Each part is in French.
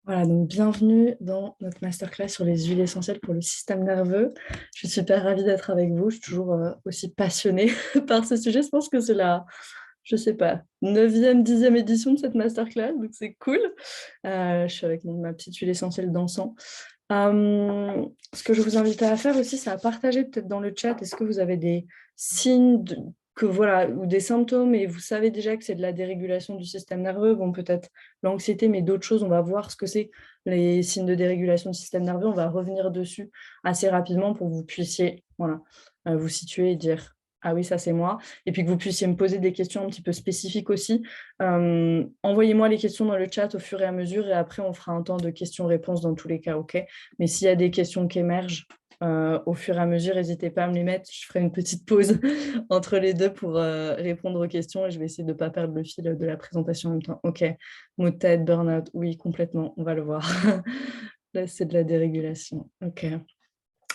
Voilà, donc bienvenue dans notre masterclass sur les huiles essentielles pour le système nerveux. Je suis super ravie d'être avec vous. Je suis toujours aussi passionnée par ce sujet. Je pense que c'est la, je sais pas, neuvième, dixième édition de cette masterclass, donc c'est cool. Je suis avec ma petite huile essentielle d'encens. Ce que je vous invite à faire aussi, c'est à partager peut-être dans le chat. Est-ce que vous avez des signes que voilà, ou des symptômes et vous savez déjà que c'est de la dérégulation du système nerveux? Bon, peut-être l'anxiété, mais d'autres choses, on va voir ce que c'est les signes de dérégulation du système nerveux. On va revenir dessus assez rapidement pour que vous puissiez voilà, vous situer et dire ah oui, ça c'est moi. Et puis que vous puissiez me poser des questions un petit peu spécifiques aussi. Envoyez-moi les questions dans le chat au fur et à mesure et après on fera un temps de questions-réponses dans tous les cas, ok? Mais s'il y a des questions qui émergent au fur et à mesure, n'hésitez pas à me les mettre. Je ferai une petite pause entre les deux pour répondre aux questions et je vais essayer de ne pas perdre le fil de la présentation en même temps. Ok, maux de tête, burn-out, oui, complètement, on va le voir. Là, c'est de la dérégulation. Ok.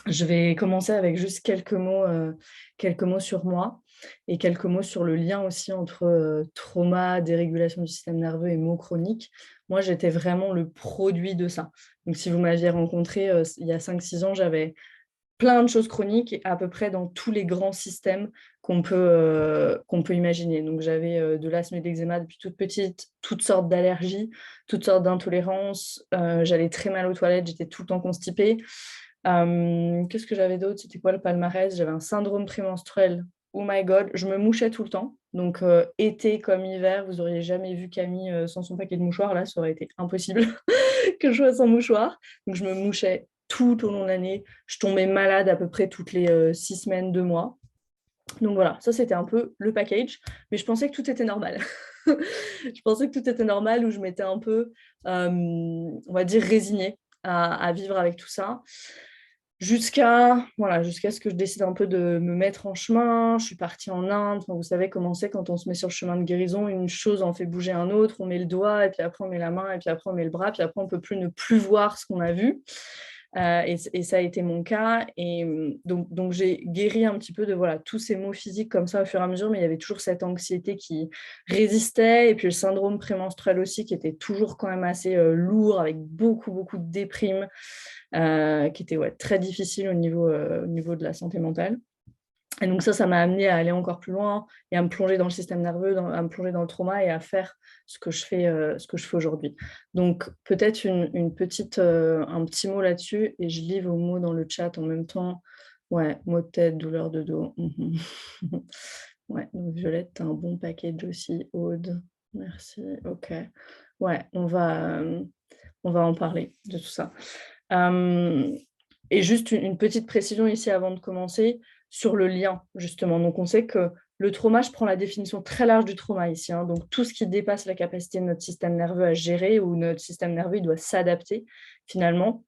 Je vais commencer avec juste quelques mots sur moi et quelques mots sur le lien aussi entre trauma, dérégulation du système nerveux et maux chroniques. Moi, j'étais vraiment le produit de ça. Donc, si vous m'aviez rencontré il y a 5-6 ans, j'avais plein de choses chroniques à peu près dans tous les grands systèmes qu'on peut imaginer. Donc, j'avais de l'asthme et de l'eczéma depuis toute petite, toutes sortes d'allergies, toutes sortes d'intolérances. J'allais très mal aux toilettes, j'étais tout le temps constipée. Qu'est-ce que j'avais d'autre? C'était quoi le palmarès? J'avais un syndrome prémenstruel. Oh my God, je me mouchais tout le temps. Donc, été comme hiver, vous auriez jamais vu Camille sans son paquet de mouchoirs. Là, ça aurait été impossible que je sois sans mouchoir. Donc, je me mouchais tout au long de l'année. Je tombais malade à peu près toutes les 6 semaines, 2 mois. Donc voilà, ça c'était un peu le package, mais je pensais que tout était normal. Je pensais que tout était normal, où je m'étais un peu, on va dire, résignée à vivre avec tout ça. Jusqu'à ce que je décide un peu de me mettre en chemin. Je suis partie en Inde. Enfin, vous savez comment c'est quand on se met sur le chemin de guérison. Une chose en fait bouger un autre. On met le doigt, et puis après on met la main, et puis après on met le bras, puis après on peut plus ne plus voir ce qu'on a vu. Et ça a été mon cas. Et donc j'ai guéri un petit peu de voilà, tous ces maux physiques comme ça au fur et à mesure, mais il y avait toujours cette anxiété qui résistait. Et puis le syndrome prémenstruel aussi, qui était toujours quand même assez lourd, avec beaucoup, beaucoup de déprime, qui était très difficile au niveau de la santé mentale. Et donc ça m'a amené à aller encore plus loin et à me plonger dans le système nerveux, à me plonger dans le trauma et à faire ce que je fais aujourd'hui. Donc peut-être un petit mot là-dessus et je lis vos mots dans le chat en même temps. Ouais, maux de tête, douleur de dos. Ouais, donc Violette, t'as un bon package aussi. Aude, merci. Ok. Ouais, on va en parler de tout ça. Et juste une petite précision ici avant de commencer sur le lien, justement. Donc, on sait que le trauma, je prends la définition très large du trauma ici. Donc, tout ce qui dépasse la capacité de notre système nerveux à gérer ou notre système nerveux, il doit s'adapter finalement.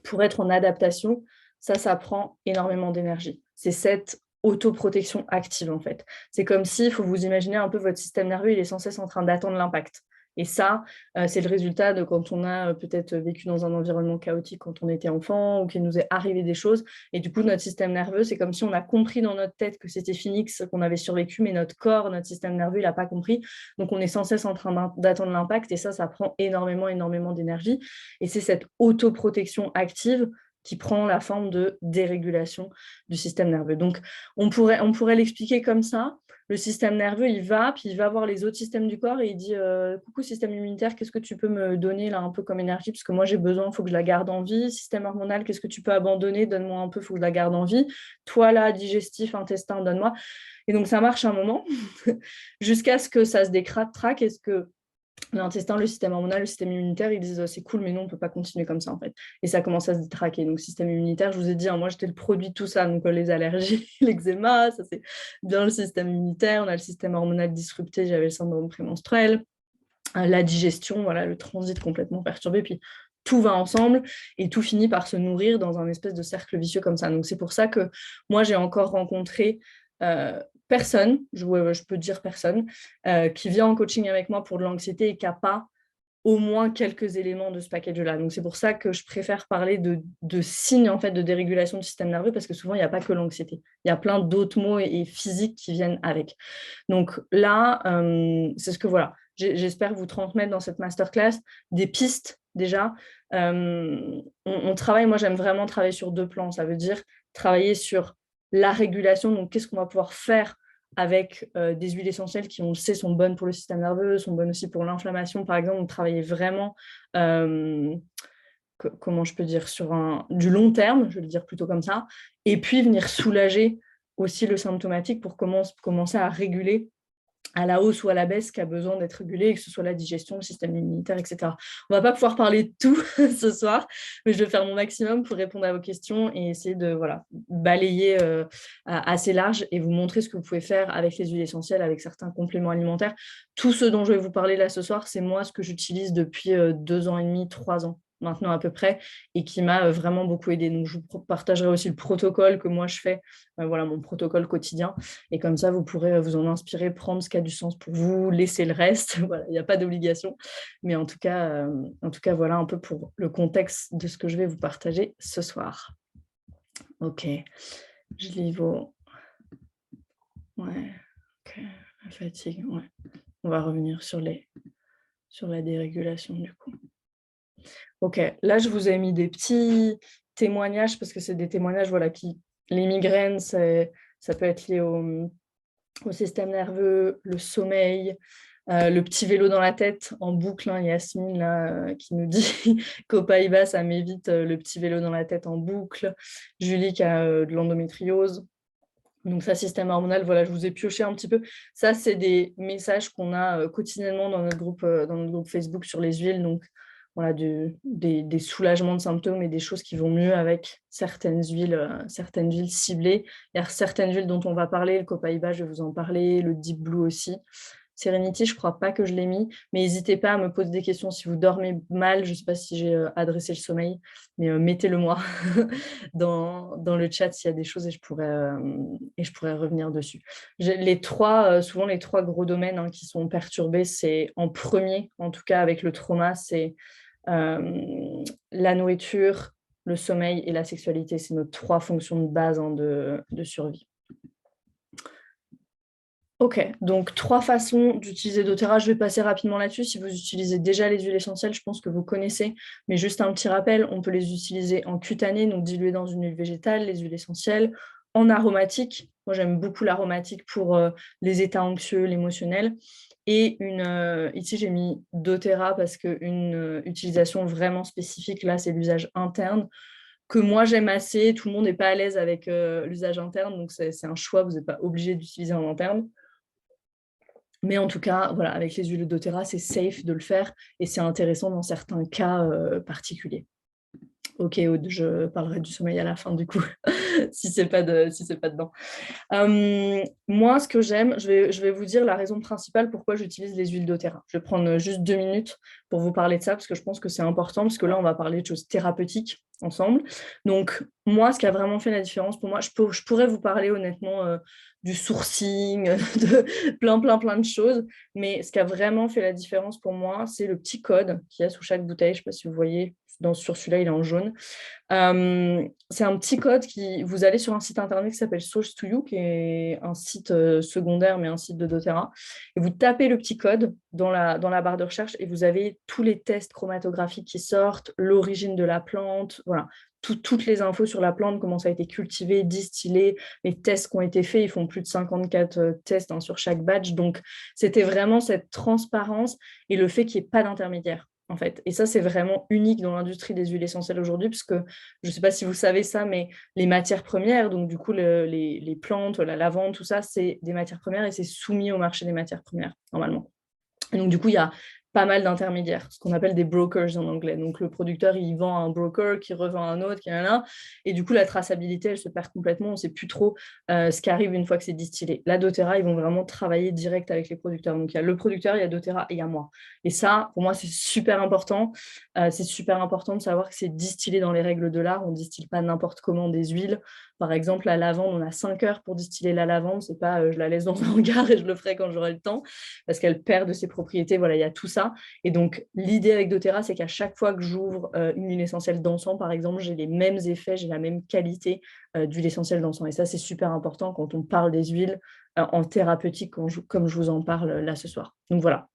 Pour être en adaptation, ça prend énormément d'énergie. C'est cette autoprotection active, en fait. C'est comme si, il faut vous imaginer un peu votre système nerveux, il est sans cesse en train d'attendre l'impact. Et ça, c'est le résultat de quand on a peut-être vécu dans un environnement chaotique quand on était enfant ou qu'il nous est arrivé des choses. Et du coup, notre système nerveux, c'est comme si on a compris dans notre tête que c'était fini, qu'on avait survécu, mais notre corps, notre système nerveux, il n'a pas compris. Donc, on est sans cesse en train d'attendre l'impact et ça prend énormément, énormément d'énergie. Et c'est cette autoprotection active qui prend la forme de dérégulation du système nerveux. Donc, on pourrait l'expliquer comme ça. Le système nerveux, puis il va voir les autres systèmes du corps et il dit coucou système immunitaire, qu'est-ce que tu peux me donner là un peu comme énergie parce que moi j'ai besoin, il faut que je la garde en vie. Système hormonal, qu'est-ce que tu peux abandonner, donne-moi un peu, il faut que je la garde en vie. Toi là, digestif, intestin, donne-moi. Et donc ça marche un moment jusqu'à ce que ça se décrate, est-ce que l'intestin, le système hormonal, le système immunitaire, ils disent c'est cool, mais non, on ne peut pas continuer comme ça en fait. Et ça commence à se détraquer. Donc, système immunitaire, je vous ai dit, moi j'étais le produit de tout ça. Donc, les allergies, l'eczéma, ça c'est bien le système immunitaire. On a le système hormonal disrupté, j'avais le syndrome prémenstruel. La digestion, voilà, le transit complètement perturbé. Puis, tout va ensemble et tout finit par se nourrir dans un espèce de cercle vicieux comme ça. Donc, c'est pour ça que moi, j'ai encore rencontré personne, je peux dire personne, qui vient en coaching avec moi pour de l'anxiété et qui n'a pas au moins quelques éléments de ce package-là. Donc, c'est pour ça que je préfère parler de signes en fait, de dérégulation du système nerveux parce que souvent, il n'y a pas que l'anxiété. Il y a plein d'autres mots et physiques qui viennent avec. Donc là, c'est ce que voilà. J'espère vous transmettre dans cette masterclass des pistes déjà, on travaille, moi j'aime vraiment travailler sur 2 plans. Ça veut dire travailler sur la régulation, donc qu'est-ce qu'on va pouvoir faire avec des huiles essentielles qui, on le sait, sont bonnes pour le système nerveux, sont bonnes aussi pour l'inflammation, par exemple. On travaillait vraiment, comment je peux dire, sur du long terme, je vais le dire plutôt comme ça, et puis venir soulager aussi le symptomatique pour commencer à réguler à la hausse ou à la baisse qui a besoin d'être régulé, que ce soit la digestion, le système immunitaire, etc. On ne va pas pouvoir parler de tout ce soir, mais je vais faire mon maximum pour répondre à vos questions et essayer de balayer assez large et vous montrer ce que vous pouvez faire avec les huiles essentielles, avec certains compléments alimentaires. Tout ce dont je vais vous parler là ce soir, c'est moi ce que j'utilise depuis 2 ans et demi, 3 ans maintenant à peu près, et qui m'a vraiment beaucoup aidé. Donc, je vous partagerai aussi le protocole que moi je fais, mon protocole quotidien. Et comme ça, vous pourrez vous en inspirer, prendre ce qui a du sens pour vous, laisser le reste. Voilà, il n'y a pas d'obligation. Mais en tout cas, voilà un peu pour le contexte de ce que je vais vous partager ce soir. Ok, je lis vos... Ouais, ok, la fatigue, ouais. On va revenir sur la dérégulation du coup. Ok, là, je vous ai mis des petits témoignages parce que c'est des témoignages, les migraines, ça peut être lié au système nerveux, le sommeil, le petit vélo dans la tête en boucle. Yasmine là, qui nous dit qu'au Pays-Bas, ça m'évite le petit vélo dans la tête en boucle. Julie qui a de l'endométriose. Donc ça, système hormonal, voilà, je vous ai pioché un petit peu. Ça, c'est des messages qu'on a quotidiennement dans notre groupe Facebook sur les huiles. Donc voilà, des soulagements de symptômes et des choses qui vont mieux avec certaines huiles ciblées. Il y a certaines huiles dont on va parler, le Copaiba, je vais vous en parler, le Deep Blue aussi. Serenity, je ne crois pas que je l'ai mis, mais n'hésitez pas à me poser des questions si vous dormez mal. Je ne sais pas si j'ai adressé le sommeil, mais mettez-le moi dans le chat s'il y a des choses et je pourrais revenir dessus. Souvent les trois gros domaines qui sont perturbés, c'est en premier, en tout cas avec le trauma, c'est la nourriture, le sommeil et la sexualité. C'est nos 3 fonctions de base de survie. Ok, donc 3 façons d'utiliser doTERRA. Je vais passer rapidement là-dessus. Si vous utilisez déjà les huiles essentielles, je pense que vous connaissez, mais juste un petit rappel, on peut les utiliser en cutané, donc diluées dans une huile végétale, les huiles essentielles, en aromatique. Moi, j'aime beaucoup l'aromatique pour les états anxieux, l'émotionnel. Et ici, j'ai mis doTERRA parce qu'une utilisation vraiment spécifique, là, c'est l'usage interne que moi j'aime assez. Tout le monde n'est pas à l'aise avec l'usage interne, donc c'est un choix, vous n'êtes pas obligé d'utiliser en interne. Mais en tout cas, voilà, avec les huiles doTERRA, c'est safe de le faire et c'est intéressant dans certains cas particuliers. Ok, Aude, je parlerai du sommeil à la fin du coup, si c'est pas dedans. Moi, ce que j'aime, je vais vous dire la raison principale pourquoi j'utilise les huiles doTERRA. Je vais prendre juste 2 minutes pour vous parler de ça parce que je pense que c'est important, parce que là, on va parler de choses thérapeutiques ensemble. Donc, moi, ce qui a vraiment fait la différence pour moi, je pourrais vous parler honnêtement du sourcing, de plein de choses, mais ce qui a vraiment fait la différence pour moi, c'est le petit code qu'il y a sous chaque bouteille. Je ne sais pas si vous voyez, sur celui-là, il est en jaune. C'est un petit code vous allez sur un site internet qui s'appelle Source2You, qui est un site secondaire, mais un site de doTERRA, et vous tapez le petit code dans la barre de recherche et vous avez tous les tests chromatographiques qui sortent, l'origine de la plante, voilà, toutes les infos sur la plante, comment ça a été cultivé, distillé, les tests qui ont été faits, ils font plus de 54 tests sur chaque batch, donc c'était vraiment cette transparence et le fait qu'il n'y ait pas d'intermédiaire. En fait. Et ça, c'est vraiment unique dans l'industrie des huiles essentielles aujourd'hui, parce que je ne sais pas si vous savez ça, mais les matières premières, donc du coup, les plantes, la lavande, tout ça, c'est des matières premières et c'est soumis au marché des matières premières, normalement. Et donc, du coup, il y a pas mal d'intermédiaires, ce qu'on appelle des brokers en anglais. Donc, le producteur, il vend à un broker qui revend à un autre, qui en a un. Et du coup, la traçabilité, elle se perd complètement. On ne sait plus trop ce qui arrive une fois que c'est distillé. Là, doTERRA, ils vont vraiment travailler direct avec les producteurs. Donc, il y a le producteur, il y a doTERRA et il y a moi. Et ça, pour moi, c'est super important. C'est super important de savoir que c'est distillé dans les règles de l'art. On ne distille pas n'importe comment des huiles. Par exemple, la lavande, on a 5 heures pour distiller la lavande. C'est pas je la laisse dans un hangar et je le ferai quand j'aurai le temps, parce qu'elle perd de ses propriétés. Voilà, il y a tout ça. Et donc, l'idée avec doTERRA, c'est qu'à chaque fois que j'ouvre une huile essentielle d'encens, par exemple, j'ai les mêmes effets, j'ai la même qualité d'huile essentielle d'encens. Et ça, c'est super important quand on parle des huiles en thérapeutique, comme je vous en parle là ce soir. Donc, voilà.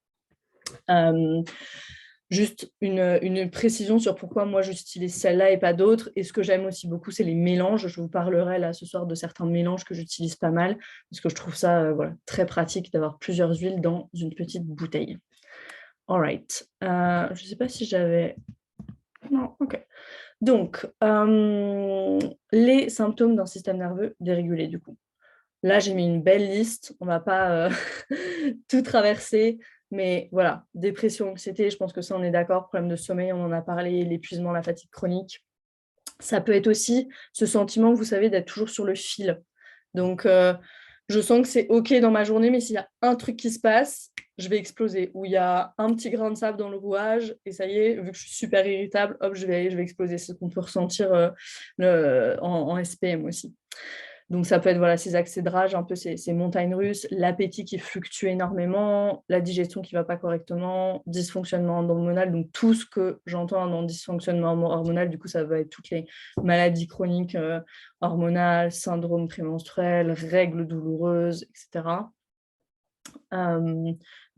Juste une précision sur pourquoi moi j'utilise celle-là et pas d'autres. Et ce que j'aime aussi beaucoup, c'est les mélanges. Je vous parlerai là ce soir de certains mélanges que j'utilise pas mal, parce que je trouve ça voilà, très pratique d'avoir plusieurs huiles dans une petite bouteille. All right. Je ne sais pas si j'avais... Non, ok. Donc, les symptômes d'un système nerveux dérégulé, du coup. Là, j'ai mis une belle liste. On ne va pas tout traverser. Mais voilà, dépression, anxiété, je pense que ça, on est d'accord. Problème de sommeil, on en a parlé. L'épuisement, la fatigue chronique. Ça peut être aussi ce sentiment, vous savez, d'être toujours sur le fil. Donc, je sens que c'est OK dans ma journée, mais s'il y a un truc qui se passe, je vais exploser. Ou il y a un petit grain de sable dans le rouage, et ça y est, vu que je suis super irritable, hop, je vais exploser. C'est ce qu'on peut ressentir en SPM aussi. Donc, ça peut être voilà, ces accès de rage, un peu ces montagnes russes, l'appétit qui fluctue énormément, la digestion qui ne va pas correctement, dysfonctionnement hormonal. Donc, tout ce que j'entends dans dysfonctionnement hormonal, du coup, ça va être toutes les maladies chroniques hormonales, syndrome prémenstruel, règles douloureuses, etc.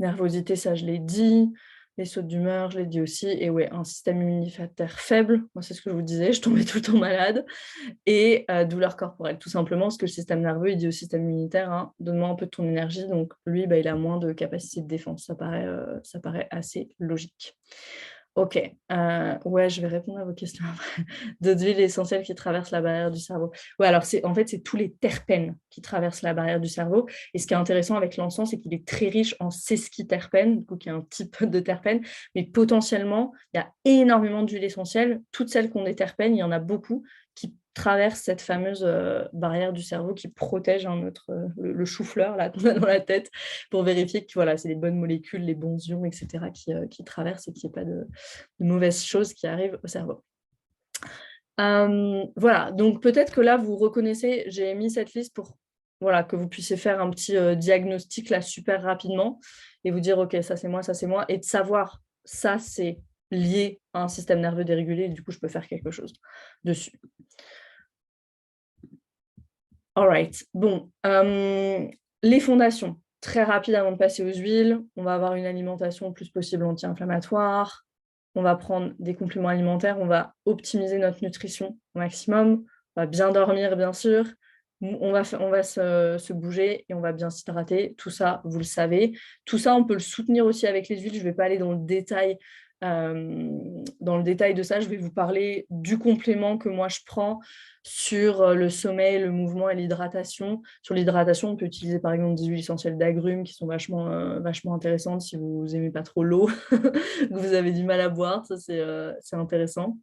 Nervosité, ça, je l'ai dit. Les sautes d'humeur, je l'ai dit aussi. Et ouais, un système immunitaire faible. Moi, c'est ce que je vous disais, je tombais tout le temps malade. Et douleur corporelle, tout simplement, parce que le système nerveux, il dit au système immunitaire, hein, donne-moi un peu de ton énergie. Donc, lui, il a moins de capacité de défense. Ça paraît assez logique. Ok, ouais, je vais répondre à vos questions après. D'autres huiles essentielles qui traversent la barrière du cerveau. Ouais, alors c'est tous les terpènes qui traversent la barrière du cerveau. Et ce qui est intéressant avec l'encens, c'est qu'il est très riche en sesquiterpènes, du coup, qui est un type de terpène. Mais potentiellement, il y a énormément d'huiles essentielles. Toutes celles qui ont des terpènes, il y en a beaucoup qui traversent cette fameuse barrière du cerveau qui protège le chou-fleur là qu'on a dans la tête pour vérifier que voilà, c'est les bonnes molécules, les bons ions, etc. qui traversent et qu'il n'y ait pas de mauvaises choses qui arrivent au cerveau. Voilà, donc peut-être que là, vous reconnaissez, j'ai mis cette liste pour voilà, que vous puissiez faire un petit diagnostic là super rapidement et vous dire, OK, ça c'est moi, et de savoir, ça c'est lié à un système nerveux dérégulé, et du coup, je peux faire quelque chose dessus. All right, bon, les fondations, très rapide avant de passer aux huiles, on va avoir une alimentation le plus possible anti-inflammatoire, on va prendre des compléments alimentaires, on va optimiser notre nutrition au maximum, on va bien dormir bien sûr, on va se bouger et on va bien s'hydrater, tout ça vous le savez. Tout ça on peut le soutenir aussi avec les huiles, je ne vais pas aller dans le détail de ça, je vais vous parler du complément que moi je prends sur le sommeil, le mouvement et l'hydratation. Sur l'hydratation, on peut utiliser par exemple des huiles essentielles d'agrumes qui sont vachement intéressantes si vous n'aimez pas trop l'eau, que vous avez du mal à boire, ça c'est intéressant.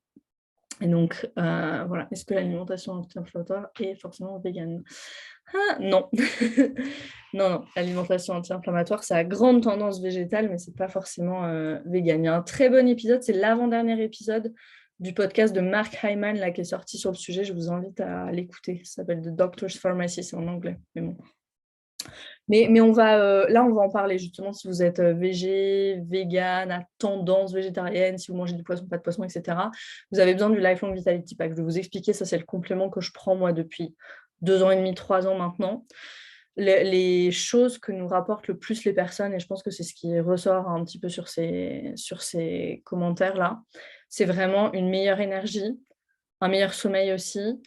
Et donc, voilà, est-ce que l'alimentation anti-inflammatoire est forcément végane ? Ah, non. Non, l'alimentation anti-inflammatoire, ça a grande tendance végétale, mais ce n'est pas forcément végane. Il y a un très bon épisode, c'est l'avant-dernier épisode du podcast de Mark Hyman là, qui est sorti sur le sujet. Je vous invite à l'écouter. Ça s'appelle The Doctor's Pharmacy, c'est en anglais. Mais bon. Mais on va, là, on va en parler justement si vous êtes végé, vegan, à tendance végétarienne, si vous mangez du poisson, pas de poisson, etc. Vous avez besoin du Lifelong Vitality Pack. Je vais vous expliquer, ça c'est le complément que je prends moi depuis 2 ans et demi, 3 ans maintenant. Les choses que nous rapportent le plus les personnes, et je pense que c'est ce qui ressort un petit peu sur ces commentaires-là, c'est vraiment une meilleure énergie, un meilleur sommeil aussi,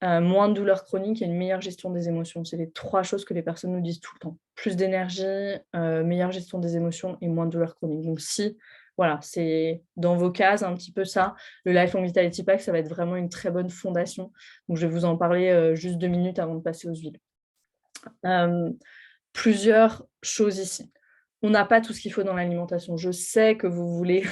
moins de douleurs chroniques et une meilleure gestion des émotions. C'est les 3 choses que les personnes nous disent tout le temps. Plus d'énergie, meilleure gestion des émotions et moins de douleurs chroniques. Donc si, voilà, c'est dans vos cases un petit peu ça, le Lifelong Vitality Pack, ça va être vraiment une très bonne fondation. Donc je vais vous en parler juste 2 minutes avant de passer aux huiles. Plusieurs choses ici. On n'a pas tout ce qu'il faut dans l'alimentation. Je sais que vous voulez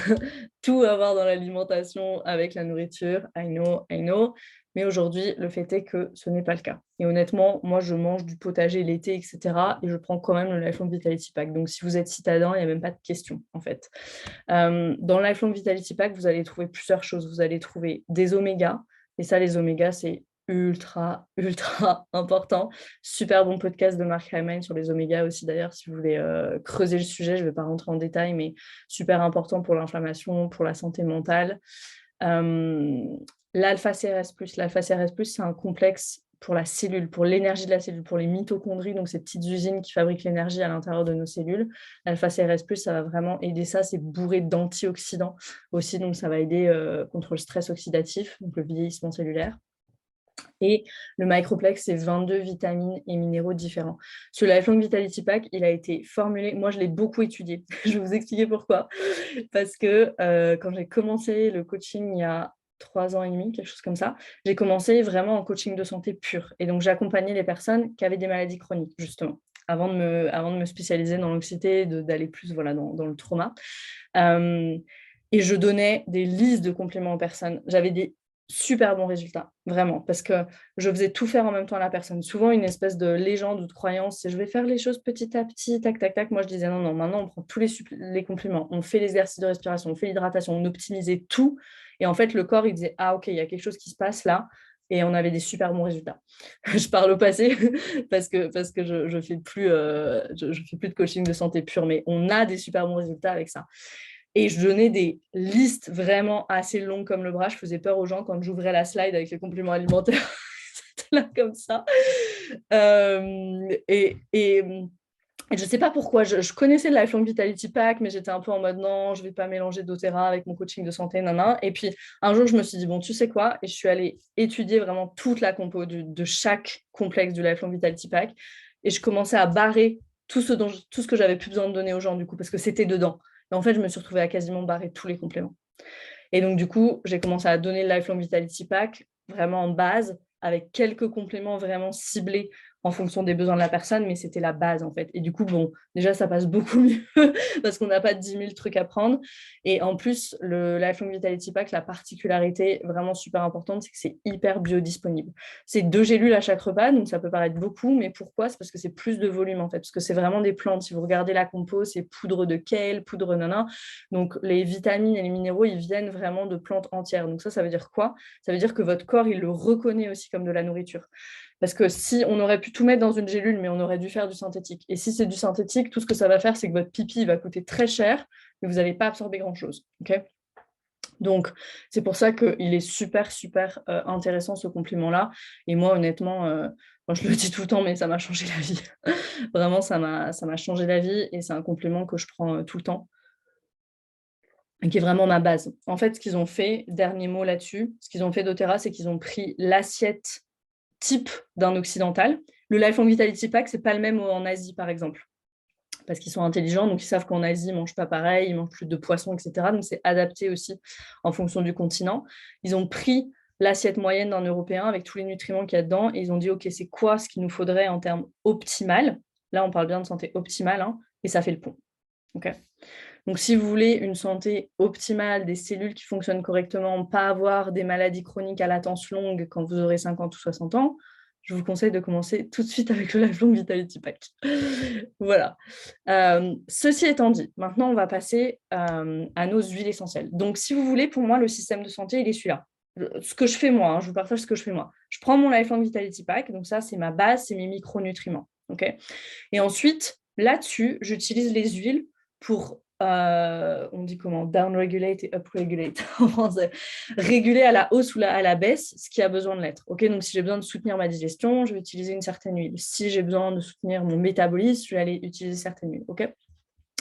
tout avoir dans l'alimentation avec la nourriture. I know. Mais aujourd'hui, le fait est que ce n'est pas le cas. Et honnêtement, moi, je mange du potager l'été, etc. Et je prends quand même le Lifelong Vitality Pack. Donc, si vous êtes citadin, il n'y a même pas de question, en fait. Dans le Lifelong Vitality Pack, vous allez trouver plusieurs choses. Vous allez trouver des omégas. Et ça, les omégas, c'est ultra important. Super bon podcast de Mark Hyman sur les omégas aussi d'ailleurs, si vous voulez creuser le sujet, je ne vais pas rentrer en détail, mais super important pour l'inflammation, pour la santé mentale. L'alpha-CRS+, c'est un complexe pour la cellule, pour l'énergie de la cellule, pour les mitochondries, donc ces petites usines qui fabriquent l'énergie à l'intérieur de nos cellules. L'alpha-CRS+, ça va vraiment aider ça. C'est bourré d'antioxydants aussi, donc ça va aider contre le stress oxydatif, donc le vieillissement cellulaire. Et le Microplex, c'est 22 vitamines et minéraux différents. Ce Lifelong Vitality Pack, il a été formulé, moi je l'ai beaucoup étudié, je vais vous expliquer pourquoi. Parce que quand j'ai commencé le coaching il y a 3 ans et demi, quelque chose comme ça, j'ai commencé vraiment en coaching de santé pur. Et donc j'accompagnais les personnes qui avaient des maladies chroniques, justement, avant de me spécialiser dans l'anxiété, d'aller plus voilà, dans le trauma. Et je donnais des listes de compléments aux personnes. J'avais des super bons résultats, vraiment, parce que je faisais tout faire en même temps à la personne. Souvent, une espèce de légende ou de croyance, c'est je vais faire les choses petit à petit, tac, tac, tac. Moi, je disais non, maintenant, on prend tous les compléments, on fait l'exercice de respiration, on fait l'hydratation, on optimisait tout. Et en fait, le corps, il disait, ah, ok, il y a quelque chose qui se passe là. Et on avait des super bons résultats. Je parle au passé parce que je fais plus de coaching de santé pure, mais on a des super bons résultats avec ça. Et je donnais des listes vraiment assez longues comme le bras. Je faisais peur aux gens quand j'ouvrais la slide avec les compléments alimentaires. C'était là comme ça. Et je ne sais pas pourquoi. Je connaissais le Lifelong Vitality Pack, mais j'étais un peu en mode non, je ne vais pas mélanger doTERRA avec mon coaching de santé, nana. Et puis un jour, je me suis dit, bon, tu sais quoi? Et je suis allée étudier vraiment toute la compo de chaque complexe du Lifelong Vitality Pack. Et je commençais à barrer tout ce que j'avais plus besoin de donner aux gens, du coup, parce que c'était dedans. Et en fait, je me suis retrouvée à quasiment barrer tous les compléments. Et donc, du coup, j'ai commencé à donner le Lifelong Vitality Pack vraiment en base, avec quelques compléments vraiment ciblés en fonction des besoins de la personne, mais c'était la base en fait. Et du coup, bon, déjà, ça passe beaucoup mieux parce qu'on n'a pas 10 000 trucs à prendre. Et en plus, le Lifelong Vitality Pack, la particularité vraiment super importante, c'est que c'est hyper biodisponible. C'est 2 gélules à chaque repas, donc ça peut paraître beaucoup, mais pourquoi? C'est parce que c'est plus de volume en fait, parce que c'est vraiment des plantes. Si vous regardez la compo, c'est poudre de kale, poudre nana. Donc les vitamines et les minéraux, ils viennent vraiment de plantes entières. Donc ça veut dire quoi? Ça veut dire que votre corps, il le reconnaît aussi comme de la nourriture. Parce que si on aurait pu tout mettre dans une gélule, mais on aurait dû faire du synthétique. Et si c'est du synthétique, tout ce que ça va faire, c'est que votre pipi va coûter très cher, mais vous n'allez pas absorber grand-chose. Okay, donc, c'est pour ça qu'il est super, super intéressant ce complément-là. Et moi, honnêtement, je le dis tout le temps, mais ça m'a changé la vie. Vraiment, ça m'a changé la vie et c'est un complément que je prends tout le temps et qui est vraiment ma base. En fait, ce qu'ils ont fait, dernier mot là-dessus, ce qu'ils ont fait doTERRA, c'est qu'ils ont pris l'assiette type d'un occidental. Le Lifelong Vitality Pack, c'est pas le même en Asie, par exemple, parce qu'ils sont intelligents, donc ils savent qu'en Asie, ils ne mangent pas pareil, ils mangent plus de poissons, etc. Donc c'est adapté aussi en fonction du continent. Ils ont pris l'assiette moyenne d'un Européen avec tous les nutriments qu'il y a dedans et ils ont dit, OK, c'est quoi ce qu'il nous faudrait en termes optimal? Là, on parle bien de santé optimale, hein, et ça fait le pont. Okay, donc, si vous voulez une santé optimale, des cellules qui fonctionnent correctement, pas avoir des maladies chroniques à latence longue quand vous aurez 50 ou 60 ans, je vous conseille de commencer tout de suite avec le Lifelong Vitality Pack. Voilà. Ceci étant dit, maintenant, on va passer à nos huiles essentielles. Donc, si vous voulez, pour moi, le système de santé, il est celui-là. Ce que je fais moi, hein, je vous partage ce que je fais moi. Je prends mon Lifelong Vitality Pack, donc ça, c'est ma base, c'est mes micronutriments. Okay, et ensuite, là-dessus, j'utilise les huiles pour, on dit comment, down-regulate et up-regulate en français, réguler à la hausse ou à la baisse ce qui a besoin de l'être. Okay, donc, si j'ai besoin de soutenir ma digestion, je vais utiliser une certaine huile. Si j'ai besoin de soutenir mon métabolisme, je vais aller utiliser certaines huiles. Okay,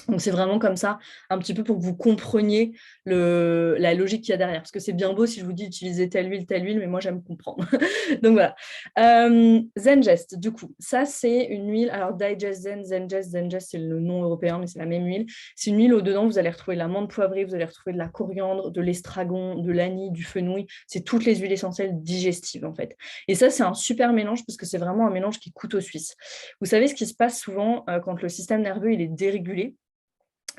donc, c'est vraiment comme ça, un petit peu pour que vous compreniez la logique qu'il y a derrière. Parce que c'est bien beau si je vous dis utiliser telle huile, mais moi, j'aime comprendre. Donc, voilà. Zengest, du coup, ça, c'est une huile. Alors, Digest Zen, Zengest, c'est le nom européen, mais c'est la même huile. C'est une huile au-dedans, vous allez retrouver de la menthe poivrée, vous allez retrouver de la coriandre, de l'estragon, de l'anis, du fenouil. C'est toutes les huiles essentielles digestives, en fait. Et ça, c'est un super mélange parce que c'est vraiment un mélange qui coûte aux Suisses. Vous savez ce qui se passe souvent quand le système nerveux il est dérégulé?